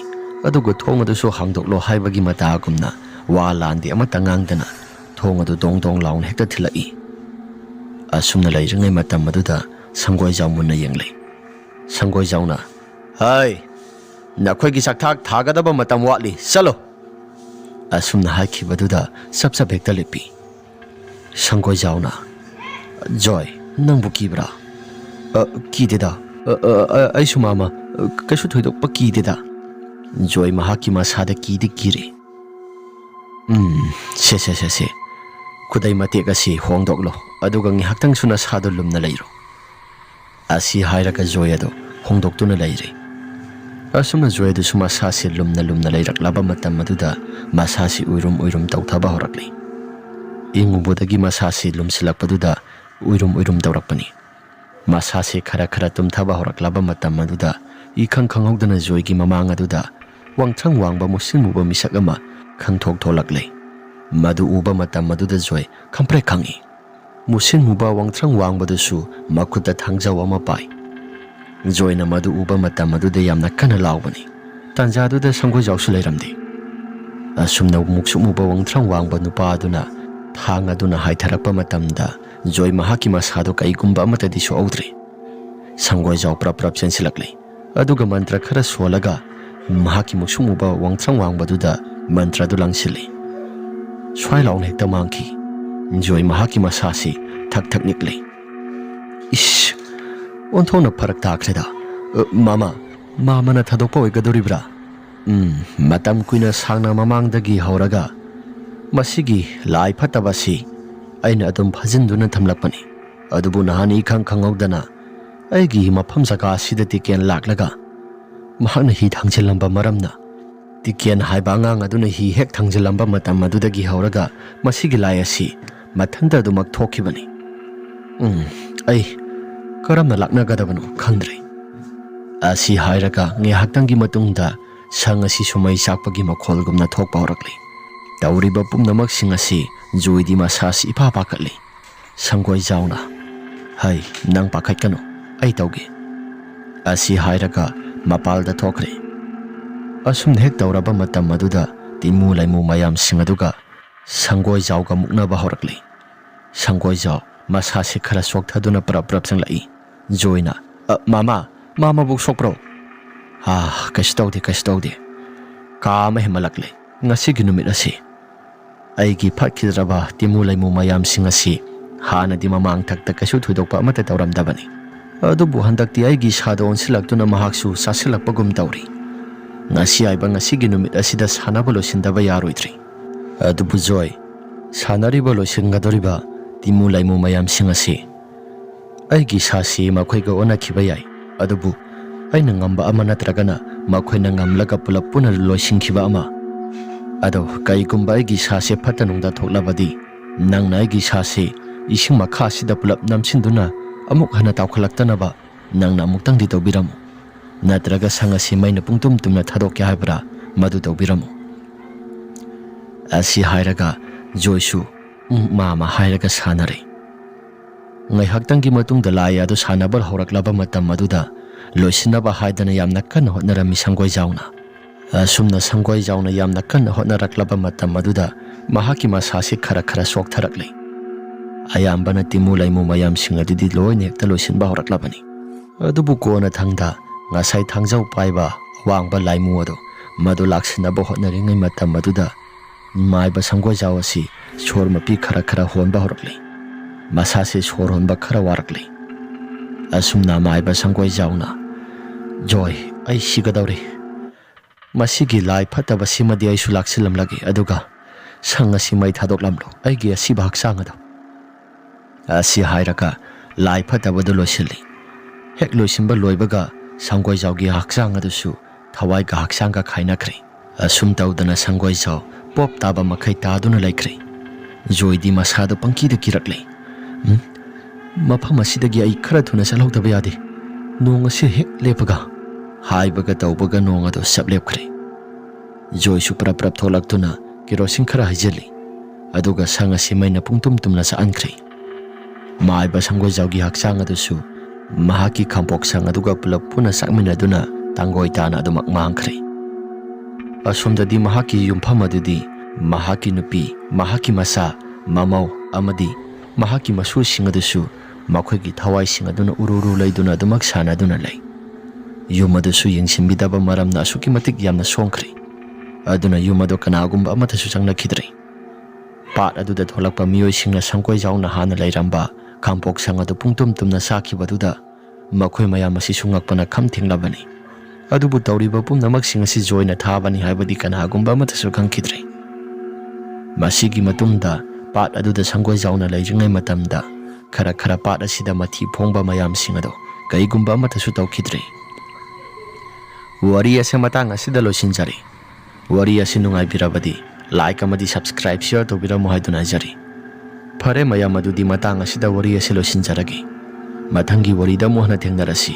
ꯑꯗꯨꯒ ꯊꯣꯡ ꯑꯗꯨꯁꯨ ꯍꯥꯡꯗꯣꯛꯂꯣ ꯍꯥꯏꯕꯒꯤ ꯃꯇꯥꯒꯨꯝꯅ ꯋꯥ ꯂꯥꯟꯗꯤ ꯑꯃꯠꯇ ꯉꯥꯡꯗꯅ ꯊꯣꯡ ꯑꯗꯨ ꯗꯣꯡ ꯗꯣꯡ ꯂꯥꯎꯅ ꯍꯦꯛꯇ ꯊꯤꯜꯂꯛꯏ꯫ ꯑꯁꯨꯝꯅ ꯂꯩꯔꯤꯉꯩ ꯃꯇꯝ ꯑꯗꯨꯗ ꯁꯪꯒꯣꯏꯖꯥꯎ ꯃꯨꯟꯅ ꯌꯦꯡꯂꯩ꯫ ꯁꯪꯒꯣꯏꯖꯥꯎꯅ, ꯍꯩ, ꯅꯈꯣꯏꯒꯤ ꯆꯥꯛꯊꯥꯛ ꯊꯥꯒꯗꯕ ꯃꯇꯝ ꯋꯥꯠꯂꯤ, ꯆꯠꯂꯣ! ꯑꯁꯨꯝꯅ ꯍꯥꯏꯈꯤꯕꯗꯨꯗ ꯆꯞ ꯍꯦꯛꯇ ꯂꯦꯞꯄꯤ꯫ ꯁꯪꯒꯣꯏꯖꯥꯎꯅ, ꯖꯣꯏ, ꯅꯪꯕꯨ ꯀꯤꯕ꯭ꯔꯥ? ꯀꯤꯗꯦꯗ, ꯑꯩꯁꯨ ꯃꯥꯃ ꯀꯩꯁꯨ ꯊꯣꯏꯗꯣꯛꯄ ꯀꯤꯗꯦꯗ꯫ ꯖꯣꯏ ꯃꯍꯥꯛꯀꯤ ꯃꯁꯥꯗ ꯀꯤꯗꯤ ꯀꯤꯔꯦ꯫ ꯁꯦ, ꯈꯨꯗꯩ ꯃꯇꯦꯛ ꯑꯁꯤ ꯍꯣꯡꯗꯣꯛꯂꯣ, ꯑꯗꯨꯒ ꯉꯥꯏꯍꯥꯛꯇꯪꯁꯨ ꯅꯁꯥꯗꯣ ꯂꯨꯝꯅ ꯂꯩꯔꯣ꯫ ꯑꯁꯤ ꯍꯥꯏꯔꯒ ꯖꯣꯏ ꯑꯗꯨ ꯍꯣꯡꯗꯣꯛꯇꯨꯅ ꯂꯩꯔꯦ꯫ ꯑꯁꯨꯝꯅ ꯖꯣꯏ ꯑꯗꯨꯁꯨ ꯃꯁꯥꯁꯤ ꯂꯨꯝꯅ ꯂꯩꯔꯛꯂꯕ ꯃꯇꯝ ꯑꯗꯨꯗ ꯃꯁꯥꯁꯤ ꯎꯏꯔꯨꯝ ꯇꯧꯊꯕ ꯍꯧꯔꯛꯂꯤ꯫ ꯏꯪꯎꯕꯗꯒꯤ ꯃꯁꯥꯁꯤ ꯂꯨꯝꯁꯤꯜꯂꯛꯄꯗꯨꯗ ꯎꯏꯔꯨꯝ ꯇꯧꯔꯛꯄꯅꯤ꯫ ꯃꯁꯥꯁꯤ ꯈꯔ ꯇꯨꯝꯊꯕ ꯍꯧꯔꯛꯂꯕ ꯃꯇꯝ ꯑꯗꯨꯗ ꯏꯈꯪ ꯈꯪꯍꯧꯗꯅ ꯖꯣꯏꯒꯤ ꯃꯃꯥꯡ ꯑꯗꯨꯗ ꯋꯥꯡꯊ꯭ꯔꯪ ꯋꯥꯡꯕ ꯃꯨꯁꯤꯟ ꯃꯨꯕ ꯃꯤꯁꯛ ꯑꯃ ꯈꯪꯊꯣꯛ ꯊꯣꯛꯂꯛꯂꯦ꯫ ꯃꯗꯨ ꯎꯕ ꯃꯇꯝ ꯑꯗꯨꯗ ꯖꯣꯏ ꯈꯪꯄ꯭ꯔꯦꯛ ꯈꯪꯏ꯫ ꯃꯨꯁꯤꯟ ꯃꯨꯕ ꯋꯥꯡꯊ꯭ꯔꯪ ꯋꯥꯡꯕꯗꯨꯁꯨ ꯃꯈꯨꯠꯇ ꯊꯥꯡꯖꯧ ꯑꯃ ꯄꯥꯏ꯫ ꯖꯣꯏꯅ ꯃꯗꯨ ꯎꯕ ꯃꯇꯝ ꯑꯗꯨꯗ ꯌꯥꯝꯅ ꯀꯟꯅ ꯂꯥꯎꯕꯅꯤ꯫ ꯇꯥꯟꯖꯥꯗꯨꯗ ꯁꯪꯒꯣꯏꯖꯥꯎꯁꯨ ꯂꯩꯔꯝꯗꯦ꯫ ꯑꯁꯨꯝꯅ ꯃꯨꯛꯁꯨꯛ ꯃꯨꯕ ꯋꯥꯡꯊ꯭ꯔꯪ ꯋꯥꯡꯕ ꯅꯨꯄꯥ ꯑꯗꯨꯅ ꯊꯥꯡ ꯑꯗꯨꯅ ꯍꯥꯏꯊꯔꯛꯄ ꯃꯇꯝꯗ ꯖꯣꯏ ꯃꯍꯥꯛꯀꯤ ꯃꯁꯥꯗꯣ ꯀꯩꯒꯨꯝꯕ ꯑꯃꯠꯇꯗꯤ ꯁꯣꯛꯍꯧꯗ꯭ꯔꯦ꯫ ꯁꯪꯒꯣꯏꯖꯥꯎ ꯄ꯭ꯔꯞ ꯆꯦꯟꯁꯤꯜꯂꯛꯂꯦ꯫ ꯑꯗꯨꯒ ꯃꯟꯇ꯭ꯔ ꯈꯔ ꯁꯣꯜꯂꯒ ꯃꯍꯥꯛꯀꯤ ꯃꯨꯛꯁꯨꯛ ꯃꯨꯕ ꯋꯥꯡꯊ꯭ꯔꯪ ꯋꯥꯡꯕꯗꯨꯗ ꯃꯟꯇ꯭ꯔ ꯑꯗꯨ ꯂꯪꯁꯤꯜꯂꯤ꯫ ꯁ꯭ꯋꯥꯏ ꯂꯥꯎꯅ ꯍꯦꯛꯇ ꯃꯥꯡꯈꯤ꯫ ꯖꯣꯏ ꯃꯍꯥꯛꯀꯤ ꯃꯁꯥꯁꯤ ꯊꯛ ꯅꯤꯛꯂꯦ꯫ ꯏꯁ! ꯑꯣꯟꯊꯣꯛꯅ ꯐꯔꯛ ꯇꯥꯈ꯭ꯔꯦꯗ꯫ ꯃꯥꯃꯅ ꯊꯥꯗꯣꯛꯄ ꯑꯣꯏꯒꯗꯧꯔꯤꯕ꯭ꯔꯥ? ꯃꯇꯝ ꯀꯨꯏꯅ ꯁꯥꯡꯅ ꯃꯃꯥꯡꯗꯒꯤ ꯍꯧꯔꯒ ꯃꯁꯤꯒꯤ ꯂꯥꯏ ꯐꯠꯇꯕ ꯑꯁꯤ ꯑꯩꯅ ꯑꯗꯨꯝ ꯐꯥꯖꯤꯟꯗꯨꯅ ꯊꯝꯂꯛꯄꯅꯤ꯫ ꯑꯗꯨꯕꯨ ꯅꯍꯥꯟ ꯏꯈꯪ ꯈꯪꯍꯧꯗꯅ ꯑꯩꯒꯤ ꯃꯐꯝ ꯖꯒꯥ ꯑꯁꯤꯗ ꯇꯤꯀꯦꯟ ꯂꯥꯛꯂꯒ ꯃꯍꯥꯛꯅ ꯍꯤ ꯊꯥꯡꯖꯤꯜꯂꯝꯕ ꯃꯔꯝꯅ ꯇꯤꯀꯦꯟ ꯍꯥꯏꯕ ꯑꯉꯥꯡ ꯑꯗꯨꯅ ꯍꯤ ꯍꯦꯛ ꯊꯥꯡꯖꯤꯜꯂꯝꯕ ꯃꯇꯝ ꯑꯗꯨꯗꯒꯤ ꯍꯧꯔꯒ ꯃꯁꯤꯒꯤ ꯂꯥꯏ ꯑꯁꯤ ꯃꯊꯟꯇ ꯑꯗꯨꯃꯛ ꯊꯣꯛꯈꯤꯕꯅꯤ꯫ ꯑꯩ ꯀꯔꯝꯅ ꯂꯥꯛꯅꯒꯗꯕꯅꯣ ꯈꯪꯗ꯭ꯔꯦ꯫ ꯑꯁꯤ ꯍꯥꯏꯔꯒ ꯉꯥꯏꯍꯥꯛꯇꯪꯒꯤ ꯃꯇꯨꯡꯗ ꯁꯪ ꯑꯁꯤꯁꯨ ꯃꯩ ꯆꯥꯛꯄꯒꯤ ꯃꯈꯣꯜꯒꯨꯝꯅ ꯊꯣꯛꯄ ꯍꯧꯔꯛꯂꯤ꯫ ꯇꯧꯔꯤꯕ ꯄꯨꯝꯅꯃꯛꯁꯤꯡ ꯑꯁꯤ ꯖꯣꯏꯗꯤ ꯃꯁꯥꯁꯤ ꯏꯄꯥ ꯄꯥꯈꯠꯂꯤ꯫ ꯁꯪꯒꯣꯏꯖꯥꯎꯅ, ꯍꯩ, ꯅꯪ ꯄꯥꯈꯠꯀꯅꯨ, ꯑꯩ ꯇꯧꯒꯦ꯫ ꯑꯁꯤ ꯍꯥꯏꯔꯒ ꯃꯄꯥꯜꯗ ꯊꯣꯛꯈ꯭ꯔꯦ꯫ ꯑꯁꯨꯝꯅ ꯍꯦꯛ ꯇꯧꯔꯕ ꯃꯇꯝ ꯑꯗꯨꯗ ꯇꯤꯃꯨ ꯂꯩꯃꯨ ꯃꯌꯥꯝꯁꯤꯡ ꯑꯗꯨꯒ ꯁꯪꯒꯣꯏꯖꯥꯎꯒ ꯃꯨꯛꯅꯕ ꯍꯧꯔꯛꯂꯤ꯫ ꯁꯪꯒꯣꯏꯖꯥꯎ ꯃꯁꯥꯁꯤ ꯈꯔ ꯁꯣꯛꯊꯗꯨꯅ ꯄ꯭ꯔꯞ ꯆꯪꯂꯛꯏ꯫ ꯖꯣꯏꯅ, ꯃꯥꯃꯕꯨ ꯁꯣꯛꯄ꯭ꯔꯣ? ꯀꯩꯁꯨ ꯇꯧꯗꯦ꯫ ꯀꯥ ꯑꯃ ꯍꯦꯟꯃꯜꯂꯛꯂꯦ ꯉꯁꯤꯒꯤ ꯅꯨꯃꯤꯠ ꯑꯁꯤ꯫ ꯑꯩꯒꯤ ꯐꯠꯈꯤꯗ꯭ꯔꯕ ꯇꯤꯃꯨ ꯂꯩꯃꯨ ꯃꯌꯥꯝꯁꯤꯡ ꯑꯁꯤ ꯍꯥꯟꯅꯗꯤ ꯃꯃꯥꯡ ꯊꯛꯇ ꯀꯩꯁꯨ ꯊꯣꯏꯗꯣꯛꯄ ꯑꯃꯠꯇ ꯇꯧꯔꯝꯗꯕꯅꯤ꯫ ꯑꯗꯨꯕꯨ ꯍꯟꯗꯛꯇꯤ ꯑꯩꯒꯤ ꯏꯁꯥꯗ ꯑꯣꯟꯁꯤꯜꯂꯛꯇꯨꯅ ꯃꯍꯥꯛꯁꯨ ꯆꯥꯁꯤꯜꯂꯛꯄꯒꯨꯝ ꯇꯧꯔꯤ꯫ ꯉꯁꯤ ꯍꯥꯏꯕ ꯉꯁꯤꯒꯤ ꯅꯨꯃꯤꯠ ꯑꯁꯤꯗ ꯁꯥꯟꯅꯕ ꯂꯣꯏꯁꯤꯟꯗꯕ ꯌꯥꯔꯣꯏꯗ꯭ꯔꯤ꯫ ꯑꯗꯨꯕꯨ ꯖꯣꯏ, ꯁꯥꯟꯅꯔꯤꯕ ꯂꯣꯏꯁꯤꯟꯒꯗꯧꯔꯤꯕ ꯇꯤꯃꯨ ꯂꯩꯃꯨ ꯃꯌꯥꯝꯁꯤꯡ ꯑꯁꯤ ꯑꯩꯒꯤ ꯏꯁꯥꯁꯤ ꯃꯈꯣꯏꯒ ꯑꯣꯟꯅꯈꯤꯕ ꯌꯥꯏ꯫ ꯑꯗꯨꯕꯨ ꯑꯩꯅ ꯉꯝꯕ ꯑꯃ ꯅꯠꯇ꯭ꯔꯒꯅ ꯃꯈꯣꯏꯅ ꯉꯝꯂꯒ ꯄꯨꯂꯞ ꯄꯨꯟꯅ ꯂꯣꯏꯁꯤꯟꯈꯤꯕ ꯑꯃ꯫ ꯑꯗꯣ ꯀꯩꯒꯨꯝꯕ ꯑꯩꯒꯤ ꯏꯁꯥꯁꯦ ꯐꯠꯇ ꯅꯨꯡꯗ ꯊꯣꯛꯂꯕꯗꯤ ꯅꯪꯅ ꯑꯩꯒꯤ ꯏꯁꯥꯁꯤ ꯏꯁꯤꯡ ꯃꯈꯥꯁꯤꯗ ꯄꯨꯂꯞ ꯅꯝꯁꯤꯟꯗꯨꯅ ꯑꯃꯨꯛ ꯍꯟꯅ ꯇꯥꯎꯈꯠꯂꯛꯇꯅꯕ ꯅꯪꯅ ꯑꯃꯨꯛꯇꯪꯗꯤ ꯇꯧꯕꯤꯔꯝꯃꯨ ꯅꯠꯇ꯭ꯔꯒ ꯁꯪ ꯑꯁꯤ ꯃꯩꯅ ꯄꯨꯡꯇꯨꯝ ꯇꯨꯝꯅ ꯊꯥꯗꯣꯛꯀꯦ ꯍꯥꯏꯕ꯭ꯔꯥ ꯃꯗꯨ ꯇꯧꯕꯤꯔꯝꯃꯨ ꯑꯁꯤ ꯍꯥꯏꯔꯒ ꯖꯣꯏꯁꯨ ꯃꯥꯃ ꯍꯥꯏꯔꯒ ꯁꯥꯟꯅꯔꯦ ꯉꯥꯏꯍꯥꯛꯇꯪꯒꯤ ꯃꯇꯨꯡꯗ ꯂꯥꯏ ꯑꯗꯨ ꯁꯥꯟꯅꯕ ꯍꯧꯔꯛꯂꯕ ꯃꯇꯝ ꯑꯗꯨꯗ ꯂꯣꯏꯁꯤꯟꯅꯕ ꯍꯥꯏꯗꯅ ꯌꯥꯝꯅ ꯀꯟꯅ ꯍꯣꯠꯅꯔꯝꯃꯤ ꯁꯪꯒꯣꯏꯖꯥꯎꯅ ꯑꯁꯨꯝꯅ ꯁꯪꯒꯣꯏꯖꯥꯎꯅ ꯌꯥꯝꯅ ꯀꯟꯅ ꯍꯣꯠꯅꯔꯛꯂꯕ ꯃꯇꯝ ꯑꯗꯨꯗ ꯃꯍꯥꯛꯀꯤ ꯃꯁꯥꯁꯤ ꯈꯔ ꯆꯣꯛꯊꯔꯛꯂꯤ ꯑꯌꯥꯝꯕꯅ ꯇꯤꯃꯨ ꯂꯩꯃꯨ ꯃꯌꯥꯝꯁꯤꯡ ꯑꯗꯨꯗꯤ ꯂꯣꯏꯅ ꯍꯦꯛꯇ ꯂꯣꯏꯁꯤꯟꯕ ꯍꯧꯔꯛꯂꯕꯅꯤ ꯑꯗꯨꯕꯨ ꯀꯣꯟꯅ ꯊꯪꯗ ꯉꯁꯥꯏ ꯊꯥꯡꯖꯧ ꯄꯥꯏꯕ ꯑꯋꯥꯡꯕ ꯂꯥꯏꯃꯨ ꯑꯗꯨ ꯃꯗꯨ ꯂꯥꯛꯁꯤꯟꯅꯕ ꯍꯣꯠꯅꯔꯤꯉꯩ ꯃꯇꯝ ꯑꯗꯨꯗ ꯃꯥꯏꯕ ꯁꯪꯒꯣꯏꯖꯥꯎ ꯑꯁꯤ ꯁꯣꯔ ꯃꯄꯤ ꯈꯔ ꯍꯣꯟꯕ ꯍꯧꯔꯛꯂꯤ ꯃꯁꯥꯁꯤ ꯁꯣꯔ ꯍꯣꯟꯕ ꯈꯔ ꯋꯥꯔꯛꯂꯤ ꯑꯁꯨꯝꯅ ꯃꯥꯏꯕ ꯁꯪꯒꯣꯏꯖꯥꯎꯅ ꯖꯣꯏ ꯑꯩ ꯁꯤꯒꯗꯧꯔꯤ ꯃꯁꯤꯒꯤ ꯂꯥꯏ ꯐꯠꯇꯕꯁꯤꯃꯗꯤ ꯑꯩꯁꯨ ꯂꯥꯛꯁꯤꯜꯂꯝꯂꯒꯦ ꯑꯗꯨꯒ ꯁꯪ ꯑꯁꯤ ꯃꯩ ꯊꯥꯗꯣꯛꯂꯝꯂꯣ ꯑꯩꯒꯤ ꯑꯁꯤꯕ ꯍꯛꯆꯥꯡ ꯑꯗꯨ ꯑꯁꯤ ꯍꯥꯏꯔꯒ ꯂꯥꯏ ꯐꯠꯇꯕꯗꯨ ꯂꯣꯏꯁꯤꯜꯂꯤ ꯍꯦꯛ ꯂꯣꯏꯁꯤꯟꯕ ꯂꯣꯏꯕꯒ ꯁꯪꯒꯣꯏꯖꯥꯎꯒꯤ ꯍꯛꯆꯥꯡ ꯑꯗꯨꯁꯨ ꯊꯋꯥꯏꯒ ꯍꯛꯆꯥꯡꯒ ꯈꯥꯏꯅꯈ꯭ꯔꯦ ꯑꯁꯨꯝ ꯇꯧꯗꯅ ꯁꯪꯒꯣꯏꯖꯥꯎ ꯄꯣꯞ ꯇꯥꯕ ꯃꯈꯩ ꯇꯥꯗꯨꯅ ꯂꯩꯈ꯭ꯔꯦ ꯖꯣꯏꯗꯤ ꯃꯁꯥꯗ ꯄꯪꯀꯤꯗ ꯀꯤꯔꯛꯂꯦ ꯃꯐꯝ ꯑꯁꯤꯗꯒꯤ ꯑꯩ ꯈꯔ ꯊꯨꯅ ꯆꯠꯍꯧꯗꯕ ꯌꯥꯗꯦ ꯅꯣꯡ ꯑꯁꯤ ꯍꯦꯛ ꯂꯦꯞꯄꯒ ꯍꯥꯏꯕꯒ ꯇꯧꯕꯒ ꯅꯣꯡ ꯑꯗꯨ ꯆꯞ ꯂꯦꯞꯈ꯭ꯔꯦ ꯖꯣꯏꯁꯨ ꯄ꯭ꯔꯞ ꯊꯣꯛꯂꯛꯇꯨꯅ ꯀꯦꯔꯣꯁꯤꯟ ꯈꯔ ꯍꯩꯖꯤꯜꯂꯤ ꯑꯗꯨꯒ ꯁꯪ ꯑꯁꯤ ꯃꯩꯅ ꯄꯨꯡꯇꯨꯝ ꯇꯨꯝꯅ ꯆꯥꯛꯍꯟꯈ꯭ꯔꯦ ꯃꯥꯏꯕ ꯁꯪꯒꯣꯏꯖꯥꯎꯒꯤ ꯍꯛꯆꯥꯡ ꯑꯗꯨꯁꯨ ꯃꯍꯥꯛꯀꯤ ꯈꯥꯡꯄꯣꯛ ꯁꯪ ꯑꯗꯨꯒ ꯄꯨꯂꯞ ꯄꯨꯟꯅ ꯆꯥꯛꯃꯤꯟꯅꯗꯨꯅ ꯇꯥꯡꯒꯣꯏ ꯇꯥꯅ ꯑꯗꯨꯃꯛ ꯃꯥꯡꯈ꯭ꯔꯦ ꯑꯁꯣꯝꯗꯗꯤ ꯃꯍꯥꯛꯀꯤ ꯌꯨꯝꯐꯝ ꯑꯗꯨꯗꯤ ꯃꯍꯥꯛꯀꯤ ꯅꯨꯄꯤ ꯃꯍꯥꯛꯀꯤ ꯃꯆꯥ ꯃꯃꯧ ꯑꯃꯗꯤ ꯃꯍꯥꯛꯀꯤ ꯃꯁꯨꯁꯤꯡ ꯑꯗꯨꯁꯨ ꯃꯈꯣꯏꯒꯤ ꯊꯋꯥꯏꯁꯤꯡ ꯑꯗꯨꯅ ꯎꯔꯨ ꯂꯩꯗꯨꯅ ꯑꯗꯨꯃꯛ ꯁꯥꯟꯅꯗꯨꯅ ꯂꯩ ꯌꯨꯝ ꯑꯗꯨꯁꯨ ꯌꯦꯡꯁꯤꯟꯕꯤꯗꯕ ꯃꯔꯝꯅ ꯑꯁꯨꯛꯀꯤ ꯃꯇꯤꯛ ꯌꯥꯝꯅ ꯁꯣꯡꯈ꯭ꯔꯦ ꯑꯗꯨꯅ ꯌꯨꯝ ꯑꯗꯨ ꯀꯅꯥꯒꯨꯝꯕ ꯑꯃꯠꯇꯁꯨ ꯆꯪꯅꯈꯤꯗ꯭ꯔꯦ ꯄꯥꯠ ꯑꯗꯨꯗ ꯊꯣꯛꯂꯛꯄ ꯃꯤꯑꯣꯏꯁꯤꯡꯅ ꯁꯪꯒꯣꯏꯖꯥꯎꯅ ꯍꯥꯟꯅ ꯂꯩꯔꯝꯕ ꯈꯥꯡꯄꯣꯛ ꯁꯪ ꯑꯗꯨ ꯄꯨꯡꯇꯨꯝ ꯇꯨꯝꯅ ꯆꯥꯛꯈꯤꯕꯗꯨꯗ ꯃꯈꯣꯏ ꯃꯌꯥꯝ ꯑꯁꯤꯁꯨ ꯉꯛꯄꯅ ꯈꯝ ꯊꯦꯡꯂꯕꯅꯤ ꯑꯗꯨꯕꯨ ꯇꯧꯔꯤꯕ ꯄꯨꯝꯅꯃꯛꯁꯤꯡ ꯑꯁꯤ ꯖꯣꯏꯅ ꯊꯥꯕꯅꯤ ꯍꯥꯏꯕꯗꯤ ꯀꯅꯥꯒꯨꯝꯕ ꯑꯃꯠꯇꯁꯨ ꯈꯪꯈꯤꯗ꯭ꯔꯦ ꯃꯁꯤꯒꯤ ꯃꯇꯨꯡꯗ ꯄꯥꯠ ꯑꯗꯨꯗ ꯁꯪꯒꯣꯏꯖꯥꯎꯅ ꯂꯩꯔꯤꯉꯩ ꯃꯇꯝꯗ ꯈꯔ ꯄꯥꯠ ꯑꯁꯤꯗ ꯃꯊꯤ ꯐꯣꯡꯕ ꯃꯌꯥꯝꯁꯤꯡ ꯑꯗꯣ ꯀꯩꯒꯨꯝꯕ ꯑꯃꯠꯇꯁꯨ ꯇꯧꯈꯤꯗ꯭ꯔꯦ ꯋꯥꯔꯤ ꯑꯁꯤ ꯃꯇꯥꯡ ꯑꯁꯤꯗ ꯂꯣꯏꯁꯤꯟꯖꯔꯤ ꯋꯥꯔꯤ ꯑꯁꯤ ꯅꯨꯡꯉꯥꯏꯕꯤꯔꯕꯗꯤ ꯂꯥꯏꯛ ꯑꯃꯗꯤ ꯁꯕꯁꯀ꯭ꯔꯥꯏꯕ ꯁꯤꯌꯔ ꯇꯧꯕꯤꯔꯝꯃꯨ ꯍꯥꯏꯗꯨꯅ ꯍꯥꯏꯖꯔꯤ ꯐꯔꯦ ꯃꯌꯥꯝ ꯑꯗꯨꯗꯤ ꯃꯇꯥꯡ ꯑꯁꯤꯗ ꯋꯥꯔꯤ ꯑꯁꯤ ꯂꯣꯏꯁꯤꯟꯖꯔꯒꯦ ꯃꯊꯪꯒꯤ ꯋꯥꯔꯤꯗ ꯑꯃꯨꯛ ꯍꯟꯅ ꯊꯦꯡꯅꯔꯁꯤ